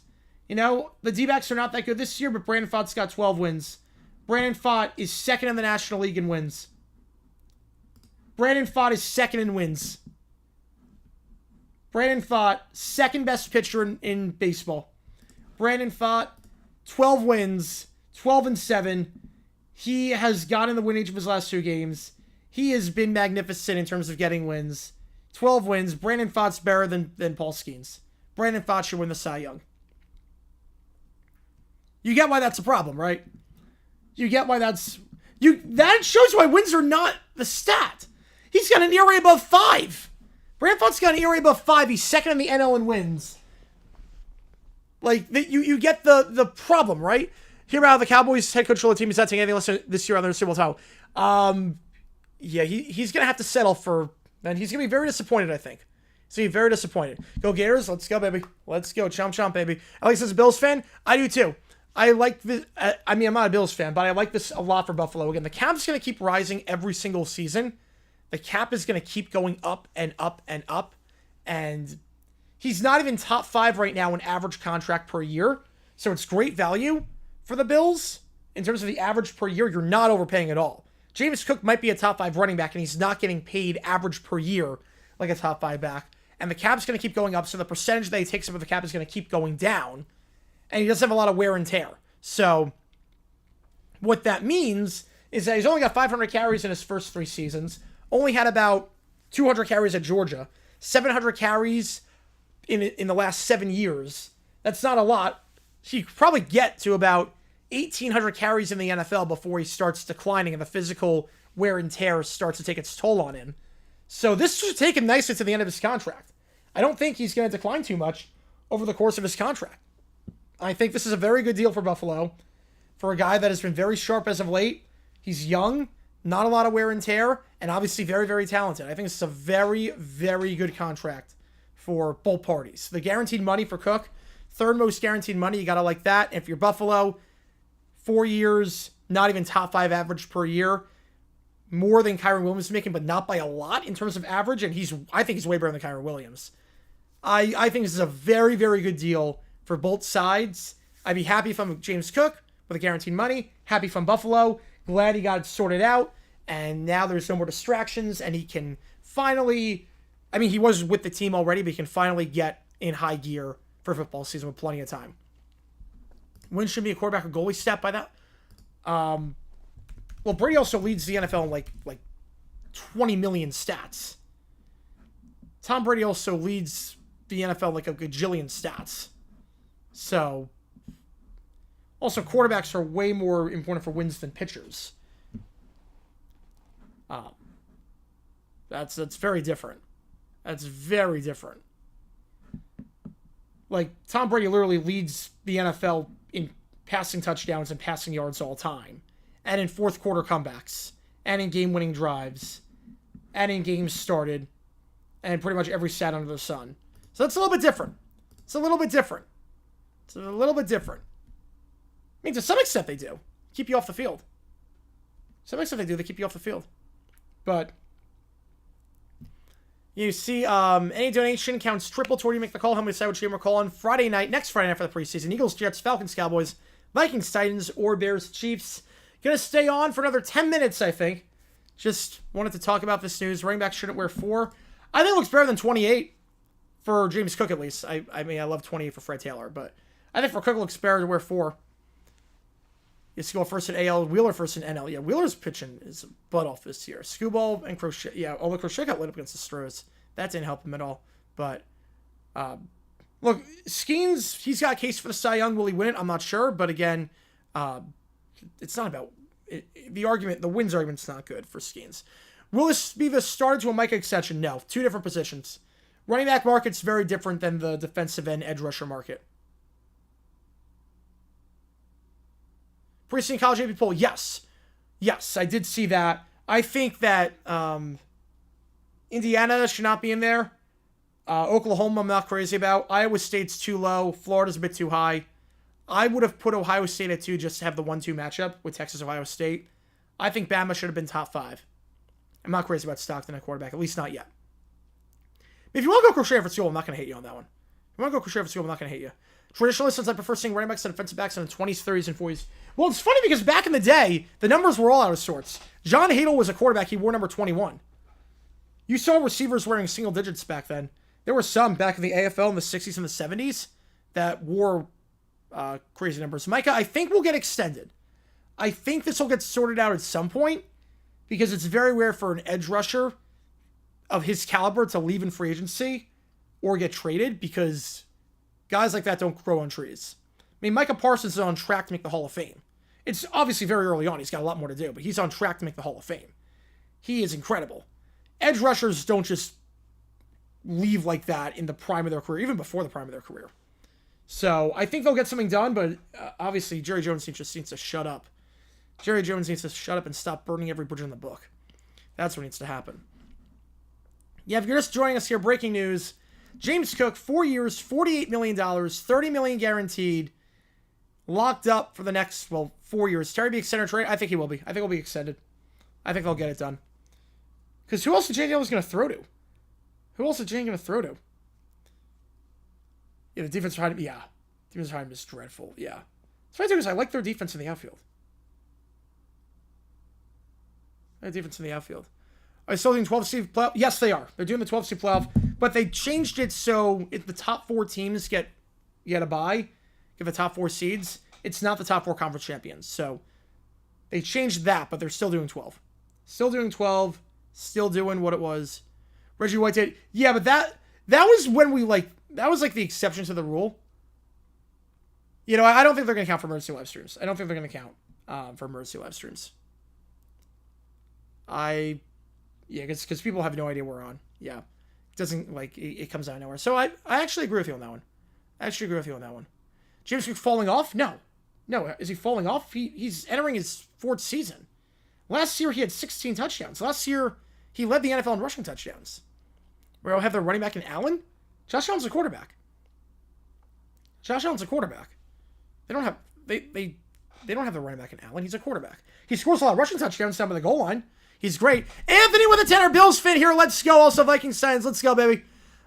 The D-backs are not that good this year, but Brandon Pfaadt's got 12 wins. Brandon Pfaadt is second in the National League in wins. Brandon Pfaadt is second in wins. Brandon Pfaadt, second best pitcher in baseball. Brandon Pfaadt, 12 wins, 12-7. He has gotten the win each of his last 2 games. He has been magnificent in terms of getting wins. 12 wins. Brandon Pfaadt's better than Paul Skeens. Brandon Pfaadt should win the Cy Young. You get why that's a problem, right? You get why that shows why wins are not the stat. He's got an ERA above 5. Brandon Pfaadt's got an ERA above 5. He's second in the NL in wins. Like, you get the problem, right? Hear about how the Cowboys head coach of the team is not taking anything less this year on their Super Bowl title. Yeah, he's going to have to settle for... And he's going to be very disappointed, I think. He's going to be very disappointed. Go Gators. Let's go, baby. Let's go. Chomp, chomp, baby. Alex is a Bills fan. I do, too. I like this. I'm not a Bills fan, but I like this a lot for Buffalo. Again, the cap is going to keep rising every single season. The cap is going to keep going up and up and up. And he's not even top 5 right now in average contract per year. So it's great value for the Bills. In terms of the average per year, you're not overpaying at all. James Cook might be a top 5 running back, and he's not getting paid average per year like a top 5 back. And the cap's going to keep going up, so the percentage that he takes up of the cap is going to keep going down. And he doesn't have a lot of wear and tear. So what that means is that he's only got 500 carries in his first 3 seasons, only had about 200 carries at Georgia, 700 carries in the last 7 years. That's not a lot. He could probably get to about 1,800 carries in the NFL before he starts declining and the physical wear and tear starts to take its toll on him. So this should take him nicely to the end of his contract. I don't think he's going to decline too much over the course of his contract. I think this is a very good deal for Buffalo, for a guy that has been very sharp as of late. He's young, not a lot of wear and tear, and obviously very, very talented. I think this is a very, very good contract for both parties. The guaranteed money for Cook, third most guaranteed money, you got to like that. If you're Buffalo, 4 years, not even top 5 average per year, more than Kyron Williams is making, but not by a lot in terms of average, and I think he's way better than Kyron Williams. I think this is a very, very good deal for both sides. I'd be happy if I'm James Cook with a guaranteed money. Happy from Buffalo. Glad he got it sorted out. And now there's no more distractions. And he can finally... I mean, he was with the team already, but he can finally get in high gear for football season with plenty of time. Wins should be a quarterback or goalie stat by that. Well, Brady also leads the NFL in like 20 million stats. Tom Brady also leads the NFL like a gajillion stats. So, also quarterbacks are way more important for wins than pitchers. That's very different. That's very different. Like, Tom Brady literally leads the NFL in passing touchdowns and passing yards all time. And in fourth quarter comebacks. And in game-winning drives. And in games started. And pretty much every stat under the sun. So that's a little bit different. It's a little bit different. I mean, to some extent they do. Keep you off the field. To some extent they do. They keep you off the field. But... you see, any donation counts triple toward you make the call. How many decide which game we're calling Friday night, next Friday night for the preseason. Eagles, Jets, Falcons, Cowboys, Vikings, Titans, or Bears, Chiefs. Gonna stay on for another 10 minutes, I think. Just wanted to talk about this news. Running back shouldn't wear 4. I think it looks better than 28 for James Cook, at least. I mean, I love 28 for Fred Taylor, but I think for Cook it looks better to wear 4. Let's go first at AL, Wheeler first in NL. Yeah, Wheeler's pitching is butt off this year. Skubal and Crochet. Yeah, although Crochet got lit up against the Stros. That didn't help him at all. But, look, Skeens, he's got a case for the Cy Young. Will he win it? I'm not sure. But again, it's not about... the wins argument's not good for Skeens. Will this be the start to a Micah extension? No. 2 different positions. Running back market's very different than the defensive end edge rusher market. Preseason college AP poll, yes. Yes, I did see that. I think that Indiana should not be in there. Oklahoma, I'm not crazy about. Iowa State's too low. Florida's a bit too high. I would have put Ohio State at 2 just to have the 1-2 matchup with Texas, Ohio State. I think Bama should have been top 5. I'm not crazy about Stockton at quarterback, at least not yet. If you want to go Crochet for Sewell, I'm not going to hate you on that one. If you want to go Crochet for Sewell, I'm not going to hate you. Traditionally, since I prefer seeing running backs and defensive backs in the 20s, 30s, and 40s. Well, it's funny because back in the day, the numbers were all out of sorts. John Hadel was a quarterback. He wore number 21. You saw receivers wearing single digits back then. There were some back in the AFL in the 60s and the 70s that wore crazy numbers. Micah, I think will get extended. I think this will get sorted out at some point because it's very rare for an edge rusher of his caliber to leave in free agency or get traded because guys like that don't grow on trees. I mean, Micah Parsons is on track to make the Hall of Fame. It's obviously very early on. He's got a lot more to do, but he's on track to make the Hall of Fame. He is incredible. Edge rushers don't just leave like that in the prime of their career, even before the prime of their career. So I think they'll get something done, but obviously Jerry Jones just needs to shut up. Jerry Jones needs to shut up and stop burning every bridge in the book. That's what needs to happen. Yeah, if you're just joining us here, breaking news. James Cook, 4 years, $48 million, $30 million guaranteed, locked up for the next, 4 years. Terry be extended trade? I think he will be. I think he'll be extended. I think they'll get it done. Because who else is Jay Daniels going to throw to? Who else is Jay going to throw to? Yeah, the defense behind him. Yeah. Defense behind him is dreadful. Yeah. That's why I like their defense in the outfield. Their defense in the outfield. Are they still doing 12-seed playoff? Yes, they are. They're doing the 12-seed playoff, but they changed it so if the top 4 teams get a bye, get the top 4 seeds, it's not the top 4 conference champions. So they changed that, but they're still doing 12. Still doing 12. Still doing what it was. Reggie White did. Yeah, but that was when that was like the exception to the rule. You know, I don't think they're going to count for emergency live streams. I don't think they're going to count for emergency live streams. Because people have no idea we're on. Yeah. It doesn't, it comes out of nowhere. So I actually agree with you on that one. James Cook falling off? No. Is he falling off? He's entering his 4th season. Last year, he had 16 touchdowns. Last year, he led the NFL in rushing touchdowns. Where I'll have their running back in Allen. Josh Allen's a quarterback. They don't have the running back in Allen. He's a quarterback. He scores a lot of rushing touchdowns down by the goal line. He's great. Anthony with a 10er. Bills fan here. Let's go. Also, Vikings Titans. Let's go, baby.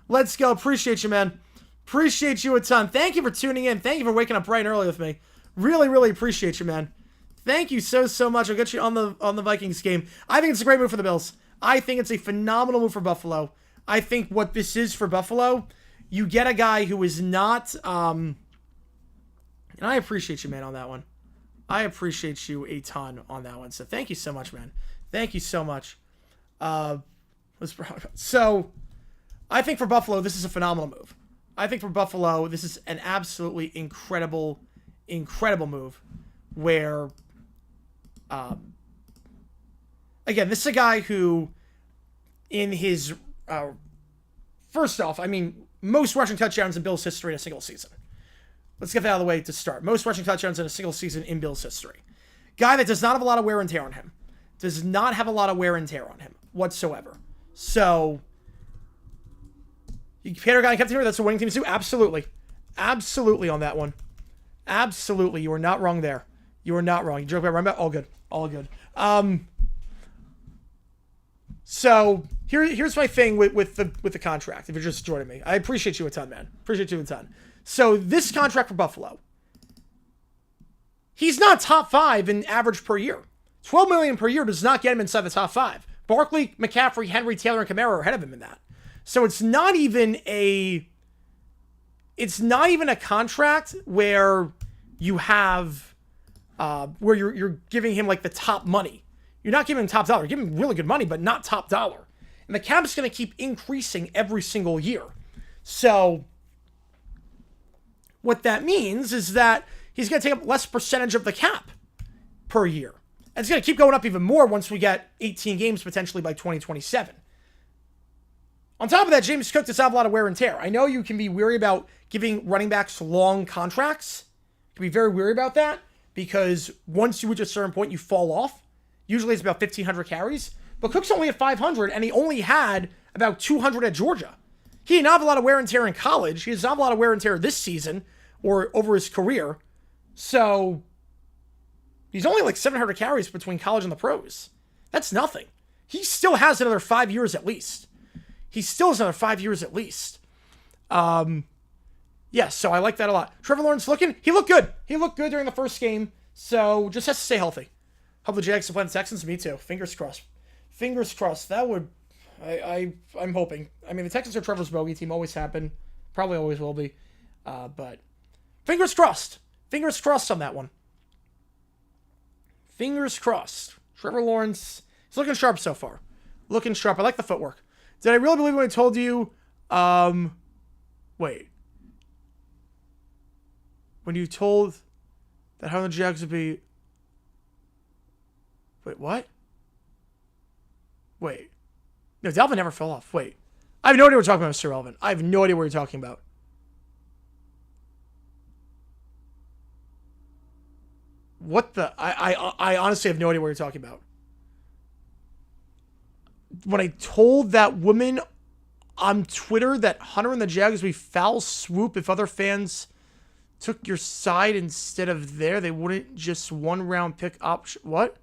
Let's go. Appreciate you, man. Appreciate you a ton. Thank you for tuning in. Thank you for waking up bright and early with me. Really, really appreciate you, man. Thank you so much. I'll get you on the Vikings game. I think it's a great move for the Bills. I think it's a phenomenal move for Buffalo. I think what this is for Buffalo, you get a guy who is not, and I appreciate you, man, on that one. I appreciate you a ton on that one. So thank you so much, man. Thank you so much. So I think for Buffalo, this is a phenomenal move. I think for Buffalo, this is an absolutely incredible move where, again, this is a guy who in his, first off, I mean, most rushing touchdowns in Bills history in a single season. Let's get that out of the way to start. Most rushing touchdowns in a single season in Bills history. Guy that does not have a lot of wear and tear on him. Does not have a lot of wear and tear on him whatsoever. So, you paid our guy and kept him here. That's what winning teams do. Absolutely. Absolutely on that one. Absolutely. You are not wrong there. You are not wrong. You joke about running back. All good. All good. So here's my thing with the contract. If you're just joining me, I appreciate you a ton, man. Appreciate you a ton. So this contract for Buffalo, he's not top 5 in average per year. $12 million per year does not get him inside the top 5. Barkley, McCaffrey, Henry, Taylor, and Kamara are ahead of him in that. So it's not even a contract where you have where you're giving him like the top money. You're not giving him top dollar. You're giving him really good money, but not top dollar. And the cap's going to keep increasing every single year. So what that means is that he's going to take up less percentage of the cap per year. And it's going to keep going up even more once we get 18 games potentially by 2027. On top of that, James Cook does have a lot of wear and tear. I know you can be weary about giving running backs long contracts. You can be very weary about that because once you reach a certain point, you fall off. Usually it's about 1,500 carries. But Cook's only at 500, and he only had about 200 at Georgia. He did not have a lot of wear and tear in college. He does not have a lot of wear and tear this season or over his career. So he's only like 700 carries between college and the pros. That's nothing. He still has another 5 years at least. He still has another 5 years at least. Yeah, so I like that a lot. Trevor Lawrence he looked good. He looked good during the first game. So just has to stay healthy. Hope the Jags to play the Texans. Me too. Fingers crossed. Fingers crossed. That would, I'm hoping. I mean, the Texans are Trevor's bogey team. Always happen. Probably always will be. But fingers crossed. Fingers crossed on that one. Fingers crossed. Trevor Lawrence, he's looking sharp so far. Looking sharp. I like the footwork. Did I really believe when I told you, wait. When you told that how the Jags would be, wait, what? Wait. No, Dalvin never fell off. Wait. I have no idea what you're talking about, Mr. Relevant. I have no idea what you're talking about. What the? I honestly have no idea what you're talking about. When I told that woman on Twitter that Hunter and the Jags would be foul swoop if other fans took your side instead of there, they wouldn't just one round pick option. What?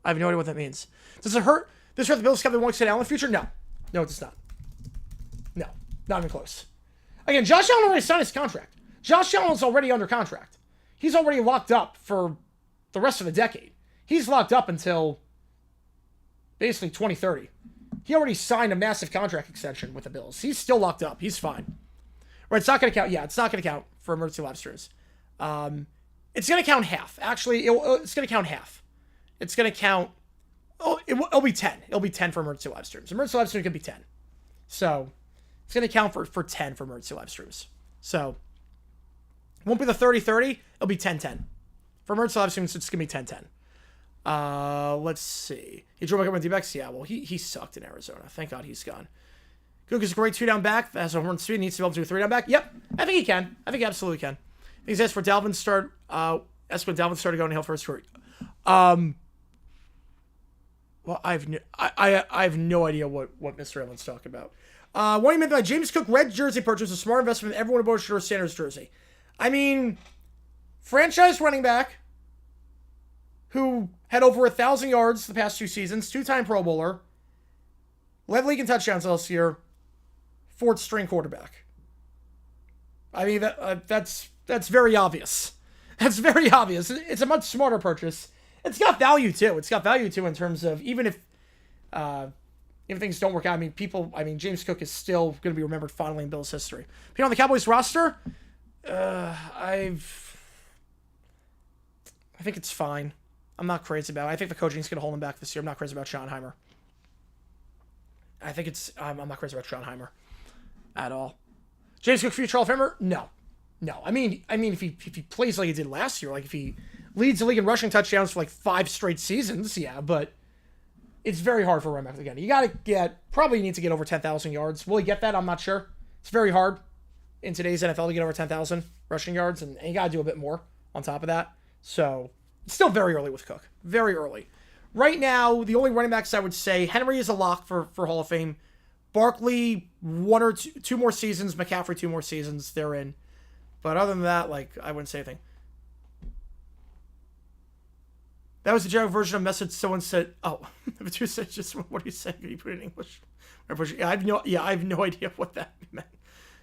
I have no idea what that means. Does it hurt? This hurt the Bills' captain won't sit down in the future? No. No, it does not. No. Not even close. Again, Josh Allen already signed his contract. Josh Allen's already under contract. He's already locked up for the rest of the decade. He's locked up until basically 2030. He already signed a massive contract extension with the Bills. He's still locked up. He's fine. Right, it's not going to count. Yeah, it's not going to count for emergency live streams. It's going to count half. Actually, it's going to count half. It's going to count. Oh, it'll be 10. It'll be 10 for emergency live streams. Emergency live streams can be 10. So it's going to count for 10 for emergency live streams. So it won't be the 30-30. It'll be 10-10. For emergency live streams, it's going to be 10-10. Let's see. He drove back up with D-backs. Yeah, well, he sucked in Arizona. Thank God he's gone. Cook is a great 2-down back. Has a horn speed. Needs to be able to do a 3-down back. Yep. I think he can. I think he absolutely can. He's asked for Dalvin start. Asked when Dalvin started going to Hill first career. Well, I have no idea what Mr. Evans talking about. What do you mean by James Cook red jersey purchase? A smart investment. Everyone aboard should wear Sanders jersey. I mean, franchise running back who had over 1,000 yards the past 2 seasons, 2-time Pro Bowler, led league in touchdowns last year, fourth string quarterback. I mean, that's very obvious. That's very obvious. It's a much smarter purchase. It's got value too. It's got value too in terms of even if things don't work out. I mean, James Cook is still going to be remembered fondly in Bills history. But on the Cowboys roster, I think it's fine. I'm not crazy about it. I think the coaching is going to hold him back this year. I'm not crazy about Schottenheimer. I'm not crazy about Schottenheimer at all. James Cook future Hall of Famer? No. I mean, if he plays like he did last year, like if he leads the league in rushing touchdowns for like 5 straight seasons, yeah, but it's very hard for running back again. You probably need to get over 10,000 yards. Will he get that? I'm not sure. It's very hard in today's NFL to get over 10,000 rushing yards, and you got to do a bit more on top of that. So it's still very early with Cook. Very early. Right now, the only running backs I would say, Henry is a lock for Hall of Fame. Barkley, 1 or 2 more seasons. McCaffrey, 2 more seasons. They're in. But other than that, I wouldn't say anything. That was the general version of a message someone said. Oh, just what are you saying? Can you put it in English? I have no idea what that meant.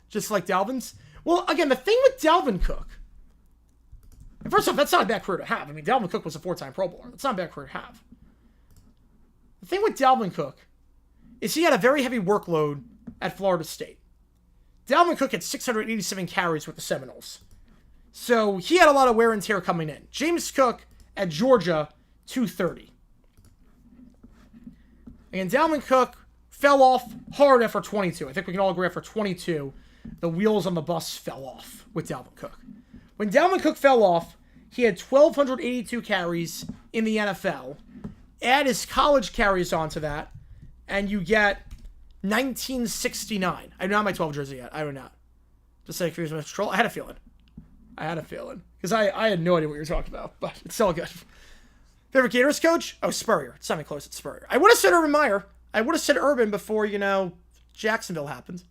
Just like Dalvin's. Well, again, the thing with Dalvin Cook. First off, that's not a bad career to have. I mean, Dalvin Cook was a 4-time Pro Bowler. That's not a bad career to have. The thing with Dalvin Cook is he had a very heavy workload at Florida State. Dalvin Cook had 687 carries with the Seminoles. So he had a lot of wear and tear coming in. James Cook at Georgia, 230. And Dalvin Cook fell off hard after 22. I think we can all agree after 22, the wheels on the bus fell off with Dalvin Cook. When Dalvin Cook fell off, he had 1,282 carries in the NFL. Add his college carries onto that, and you get 1969. I don't have my 12 jersey yet. I do not. Just saying, confused with control. I had a feeling. Because I had no idea what you were talking about, but it's all good. Favorite Gators coach? Oh, Spurrier. It's not even close. It's Spurrier. I would have said Urban Meyer. I would have said Urban before, Jacksonville happened.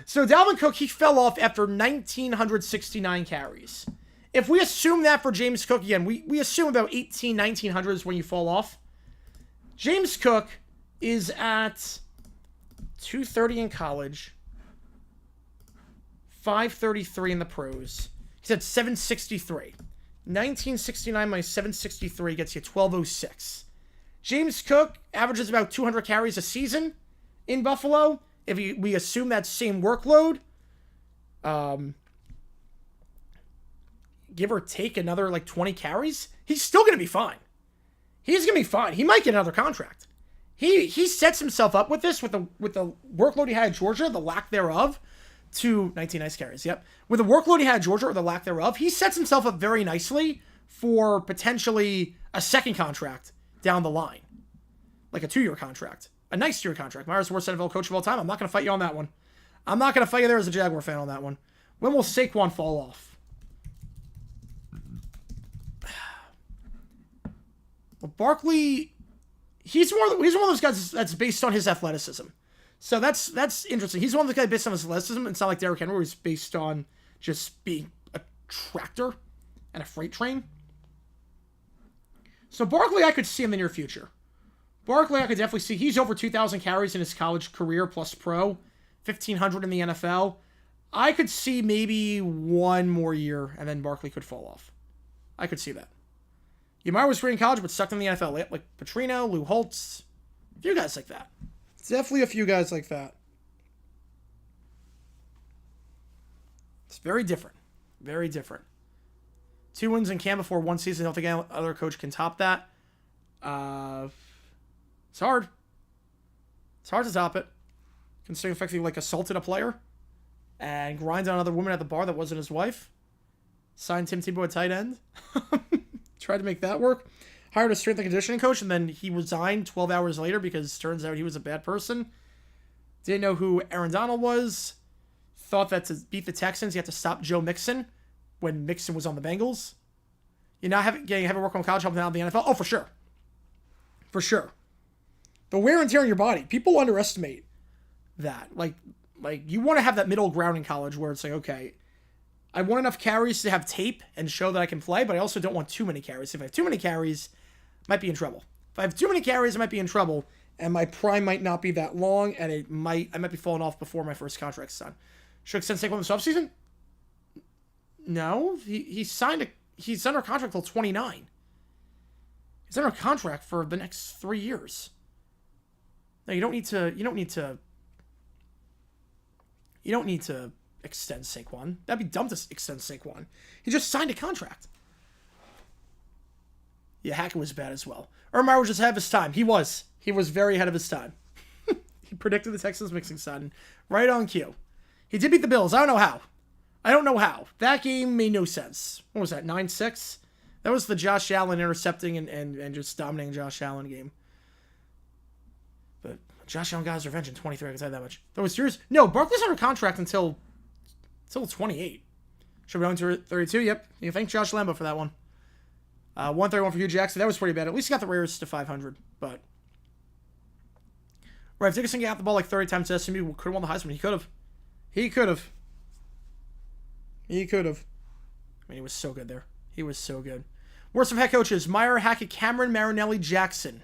So Dalvin Cook, he fell off after 1,969 carries. If we assume that for James Cook, again, we assume about 1,900 is when you fall off. James Cook is at 230 in college, 533 in the pros. He's at 763. 1969 minus 763 gets you 1206. James Cook averages about 200 carries a season in Buffalo. If we assume that same workload, give or take another 20 carries, he's still going to be fine. He's going to be fine. He might get another contract. He sets himself up with this, with the workload he had at Georgia, the lack thereof, to 19 nice carries, yep. With the workload he had at Georgia, or the lack thereof, he sets himself up very nicely for potentially a second contract down the line. Like a 2-year contract. A nice 2-year contract. Myers, worst NFL coach of all time. I'm not going to fight you on that one. I'm not going to fight you there as a Jaguar fan on that one. When will Saquon fall off? Well, Barkley, he's one of those guys that's based on his athleticism. So that's interesting. He's one of those guys based on his athleticism. It's not like Derrick Henry, who's based on just being a tractor and a freight train. So Barkley, I could see in the near future. Barkley, I could definitely see. He's over 2,000 carries in his college career plus pro, 1,500 in the NFL. I could see maybe 1 more year, and then Barkley could fall off. I could see that. Yamar was great in college, but sucked in the NFL. Like Petrino, Lou Holtz, a few guys like that. Definitely a few guys like that. It's very different. Very different. 2 wins in camp before 1 season. I don't think any other coach can top that. It's hard. It's hard to top it. Considering the fact that he assaulted a player and grinded on another woman at the bar that wasn't his wife. Signed Tim Tebow at tight end. Tried to make that work. Hired a strength and conditioning coach, and then he resigned 12 hours later because it turns out he was a bad person. Didn't know who Aaron Donald was. Thought that to beat the Texans, you had to stop Joe Mixon when Mixon was on the Bengals. You're not having work on college, helping out in the NFL? Oh, for sure. For sure. The wear and tear on your body. People underestimate that. Like you want to have that middle ground in college where it's like, okay, I want enough carries to have tape and show that I can play, but I also don't want too many carries. If I have too many carries, I might be in trouble. If I have too many carries, I might be in trouble. and my prime might not be that long, and I might be falling off before my first contract's done. Should extend Saquon this offseason? No, he's under contract till 29. He's under contract for the next 3 years. No, you don't need to extend Saquon. That'd be dumb to extend Saquon. He just signed a contract. Yeah, Hackett was bad as well. Urban was just ahead of his time. He was very ahead of his time. He predicted the Texans mixing sudden. Right on cue. He did beat the Bills. I don't know how. That game made no sense. What was that, 9-6? That was the Josh Allen intercepting and just dominating Josh Allen game. But Josh Allen got his revenge in 23, I can tell you that much. That was serious. No, Barkley's under contract until 28. Should be on to 32, yep. You thank Josh Lambo for that one. 131 for Hugh Jackson. That was pretty bad. At least he got the Raiders to 500, but... Right, if Dickerson got the ball like 30 times to SMU, could have won the Heisman. He could have. I mean, he was so good there. He was so good. Worst of head coaches: Meyer, Hackett, Cameron, Marinelli, Jackson.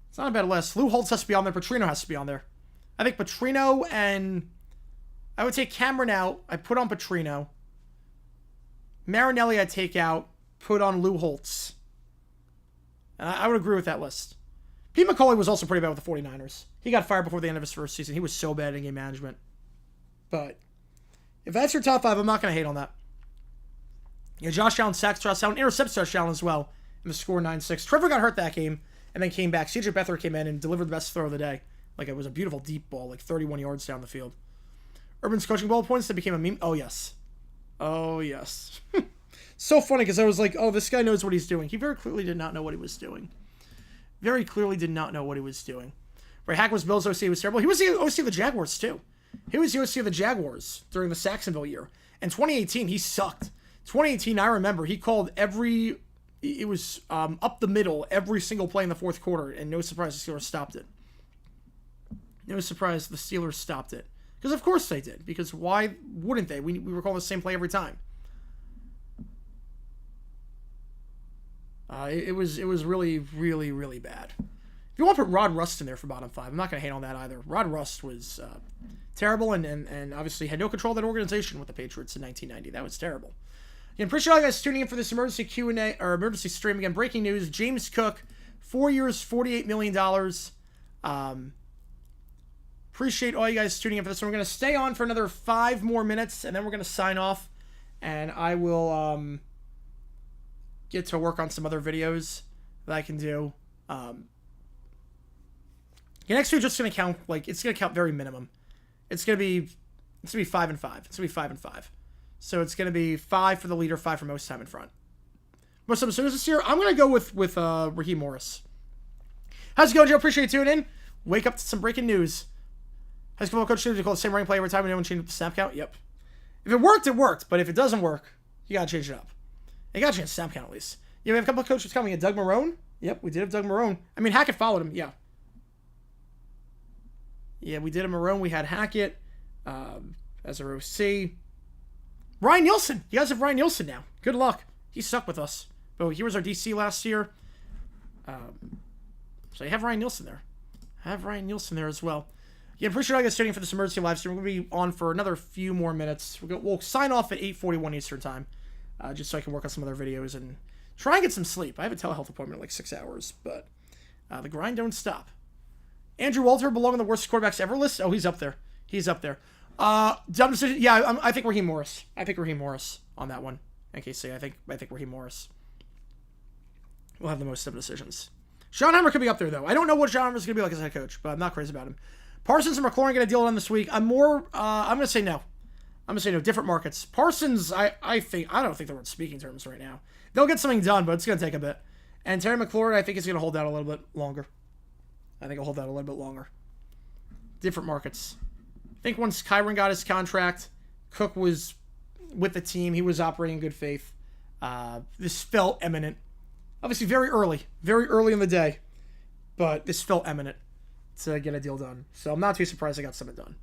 It's not a bad list. Lou Holtz has to be on there. Petrino has to be on there. I think Petrino and... I would take Cameron out. I put on Petrino. Marinelli I take out. Put on Lou Holtz. I would agree with that list. Pete McCauley was also pretty bad with the 49ers. He got fired before the end of his first season. He was so bad in game management. But if that's your top 5, I'm not going to hate on that. Yeah, Josh Allen sacks Josh Allen, intercepts Josh Allen as well, and the score 9-6. Trevor got hurt that game and then came back. CJ Beathard came in and delivered the best throw of the day. Like, it was a beautiful deep ball, like 31 yards down the field. Urban's coaching bullet points that became a meme. Oh, yes. So funny because I was like, oh, this guy knows what he's doing. He very clearly did not know what he was doing. Right, Hack was Bills OC. Was terrible. He was the OC of the Jaguars, too. He was the OC of the Jaguars during the Saxonville year. In 2018, he sucked. 2018, I remember, he called it was up the middle every single play in the fourth quarter, and no surprise the Steelers stopped it. Because of course they did. Because why wouldn't they? We were calling the same play every time. It was really, really, really bad. If you want to put Rod Rust in there for bottom 5, I'm not going to hate on that either. Rod Rust was terrible and obviously had no control of that organization with the Patriots in 1990. That was terrible. Again, appreciate all you guys tuning in for this emergency Q&A, or emergency stream. Again, breaking news, James Cook, 4 years, $48 million. Appreciate all you guys tuning in for this one. We're going to stay on for another 5 more minutes, and then we're going to sign off. And I will get to work on some other videos that I can do. Next week just going to count, like, it's going to count very minimum. It's going to be 5 and 5. It's going to be 5 and 5. So it's going to be 5 for the leader, 5 for most time in front. Most of the soonest this year, I'm going to go with Raheem Morris. How's it going, Joe? Appreciate you tuning in. Wake up to some breaking news. High school coach should call the same running play every time and no one changed the snap count? Yep. If it worked, it worked. But if it doesn't work, you got to change it up. You got to change the snap count at least. Yeah, we have a couple of coaches coming. Doug Marrone? Yep, we did have Doug Marrone. I mean, Hackett followed him, yeah. Yeah, we did a Marrone. We had Hackett as our OC. Ryan Nielsen. You guys have Ryan Nielsen now. Good luck. He stuck with us. But he was our DC last year. So you have Ryan Nielsen there. Have Ryan Nielsen there as well. Yeah, I'm pretty sure I got studying for this emergency live stream. We're going to be on for another few more minutes. We'll sign off at 8:41 Eastern time. Just so I can work on some other videos and try and get some sleep. I have a telehealth appointment in like 6 hours. But the grind don't stop. Andrew Walter belong on the worst quarterbacks ever list? Oh, he's up there. Dumb decision. Yeah, I think Raheem Morris. On that one. NKC, I think Raheem Morris will have the most dumb decisions. Schottenheimer could be up there, though. I don't know what Schottenheimer's going to be like as a head coach, but I'm not crazy about him. Parsons and McLaurin get a deal done this week. I'm going to say no. Different markets. Parsons, I don't think they're on speaking terms right now. They'll get something done, but it's going to take a bit. And Terry McLaurin, I think, is going to hold out a little bit longer. Different markets. I think once Kyron got his contract, Cook was with the team. He was operating in good faith. This felt imminent. Obviously, very early in the day. But this felt imminent to get a deal done. So I'm not too surprised I got something done.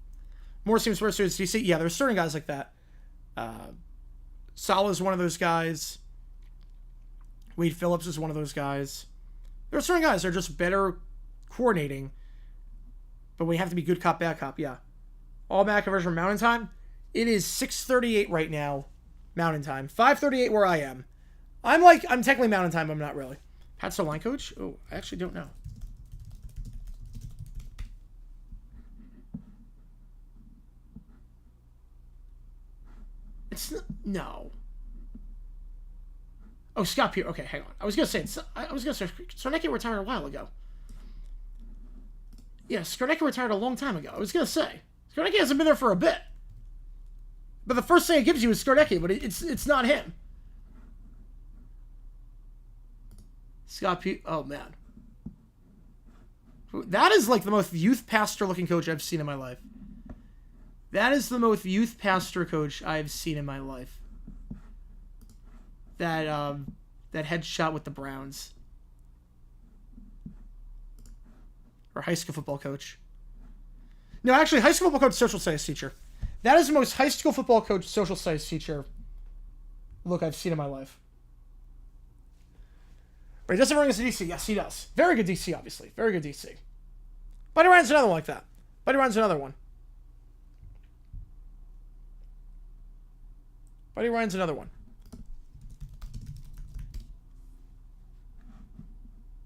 More teams versus DC. Yeah, there's certain guys like that. Salah's one of those guys. Wade Phillips is one of those guys. There are certain guys that are just better coordinating. But we have to be good cop, bad cop. Yeah. All back conversion from Mountain Time. It is 6:38 right now, Mountain Time. 5:38 where I am. I'm technically Mountain Time, but I'm not really. Pat's the line coach? Oh, I actually don't know. It's not, no. Oh, Scott Pierre. Okay, hang on. I was gonna say Skornecki retired a while ago. Yeah, Skornecki retired a long time ago. I was gonna say Skornecki hasn't been there for a bit. But the first thing it gives you is Skornecki, but it's not him. Scott Pierre. Oh man, that is like the most youth pastor looking coach I've seen in my life. That is the most youth pastor coach I've seen in my life. That headshot with the Browns. Or high school football coach. No, actually, high school football coach, social studies teacher. That is the most high school football coach, social studies teacher look I've seen in my life. But he doesn't bring us to DC. Yes, he does. Very good DC, obviously. Very good DC. Buddy Ryan's another one like that. Buddy Ryan's another one. Buddy Ryan's another one.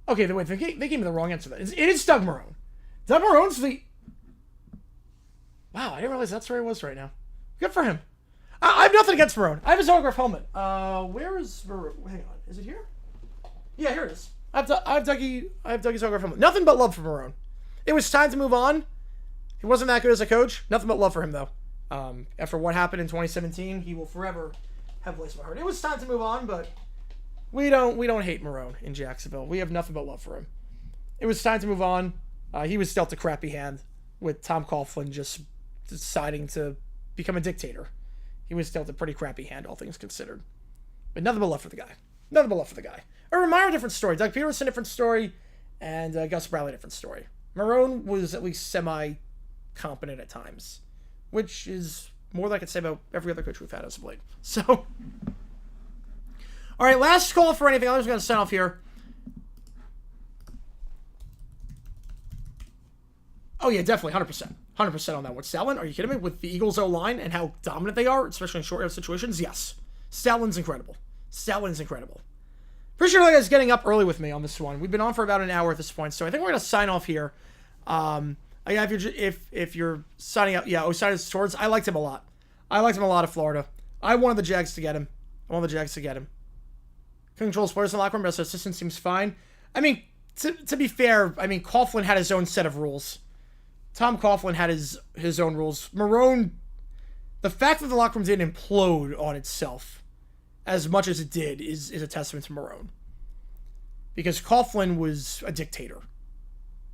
Okay, wait, they gave me the wrong answer. It is Doug Marrone. Doug Marrone's the... Wow, I didn't realize that's where he was right now. Good for him. I have nothing against Marrone. I have his autograph helmet. Where is Marrone? Hang on. Is it here? Yeah, here it is. I have Dougie's autograph helmet. Nothing but love for Marrone. It was time to move on. He wasn't that good as a coach. Nothing but love for him, though. After what happened in 2017, he will forever have a place in my heart. It was time to move on, but we don't hate Marrone in Jacksonville. We have nothing but love for him. It was time to move on. He was dealt a crappy hand with Tom Coughlin just deciding to become a dictator. He was dealt a pretty crappy hand, all things considered. But nothing but love for the guy. Nothing but love for the guy. Urban Meyer, different story. Doug Peterson, different story. And Gus Bradley, different story. Marrone was at least semi-competent at times, which is more than I could say about every other coach we've had as of late. So, all right, last call for anything. I'm just going to sign off here. Oh, yeah, definitely, 100%. 100% on that one. Stalin, are you kidding me? With the Eagles' O-line and how dominant they are, especially in short situations, yes. Stalin's incredible. Stalin's incredible. Appreciate you guys getting up early with me on this one. We've been on for about an hour at this point, so I think we're going to sign off here. If you're signing up, yeah, Osiris Swords, I liked him a lot. I liked him a lot at Florida. I wanted the Jags to get him. Controls players in the locker room, but his assistant seems fine. I mean, to be fair, I mean, Coughlin had his own set of rules. Tom Coughlin had his own rules. Marrone, the fact that the locker room didn't implode on itself as much as it did is a testament to Marrone. Because Coughlin was a dictator.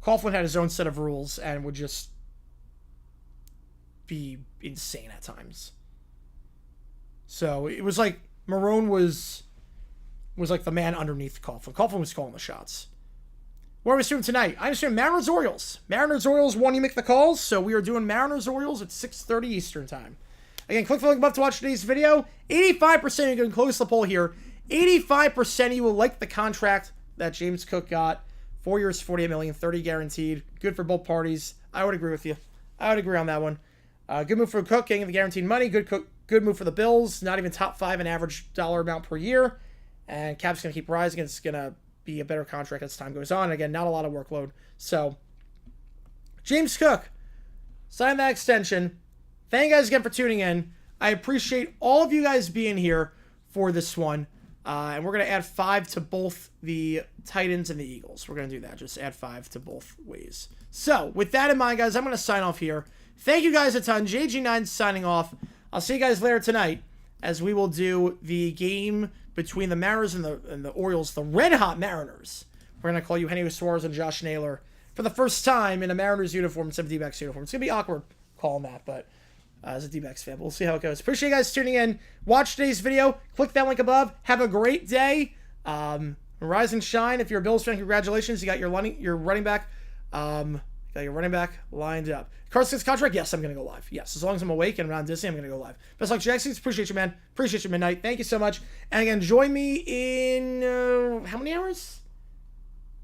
Coughlin had his own set of rules and would just be insane at times. So it was like Marrone was like the man underneath Coughlin. Coughlin was calling the shots. What are we doing tonight? I'm doing Mariners-Orioles. Mariners-Orioles won, you make the calls. So we are doing Mariners-Orioles at 6:30 Eastern time. Again, click the link above to watch today's video. 85% you can close the poll here. 85% of you will like the contract that James Cook got. 4 years, $48 million, 30 guaranteed. Good for both parties. I would agree with you. I would agree on that one. Good move for Cook, getting the guaranteed money. Good move for the Bills. Not even top 5 in average dollar amount per year. And cap's going to keep rising. It's going to be a better contract as time goes on. Again, not a lot of workload. So, James Cook, sign that extension. Thank you guys again for tuning in. I appreciate all of you guys being here for this one. And we're going to add 5 to both the Titans and the Eagles. We're going to do that. Just add 5 to both ways. So, with that in mind, guys, I'm going to sign off here. Thank you guys a ton. JG9 signing off. I'll see you guys later tonight as we will do the game between the Mariners and the Orioles, the red-hot Mariners. We're going to call you Henry Suarez and Josh Naylor for the first time in a Mariners uniform instead of a D-backs uniform. It's going to be awkward calling that, but as a D-backs fan, we'll see how it goes. Appreciate you guys tuning in. Watch today's video. Click that link above. Have a great day. Rise and shine. If you're a Bills fan, congratulations. You got your running back. Got your running back lined up. Carson's contract? Yes, I'm going to go live. Yes, as long as I'm awake and I'm not Disney, I'm going to go live. Best luck, Jackson. Appreciate you, man. Appreciate you, Midnight. Thank you so much. And again, join me in how many hours?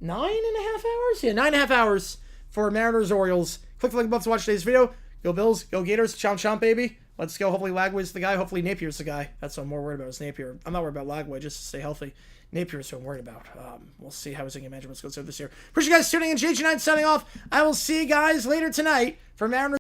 9.5 hours? Yeah, 9.5 hours for Mariners Orioles. Click the link above to watch today's video. Go Bills, go Gators, chomp chomp, baby. Let's go. Hopefully Lagway's the guy. Hopefully Napier's the guy. That's what I'm more worried about is Napier. I'm not worried about Lagway, just to stay healthy. Napier's who I'm worried about. We'll see how his Ingham management goes this year. Appreciate you guys tuning in. JG9 signing off. I will see you guys later tonight for Mariners.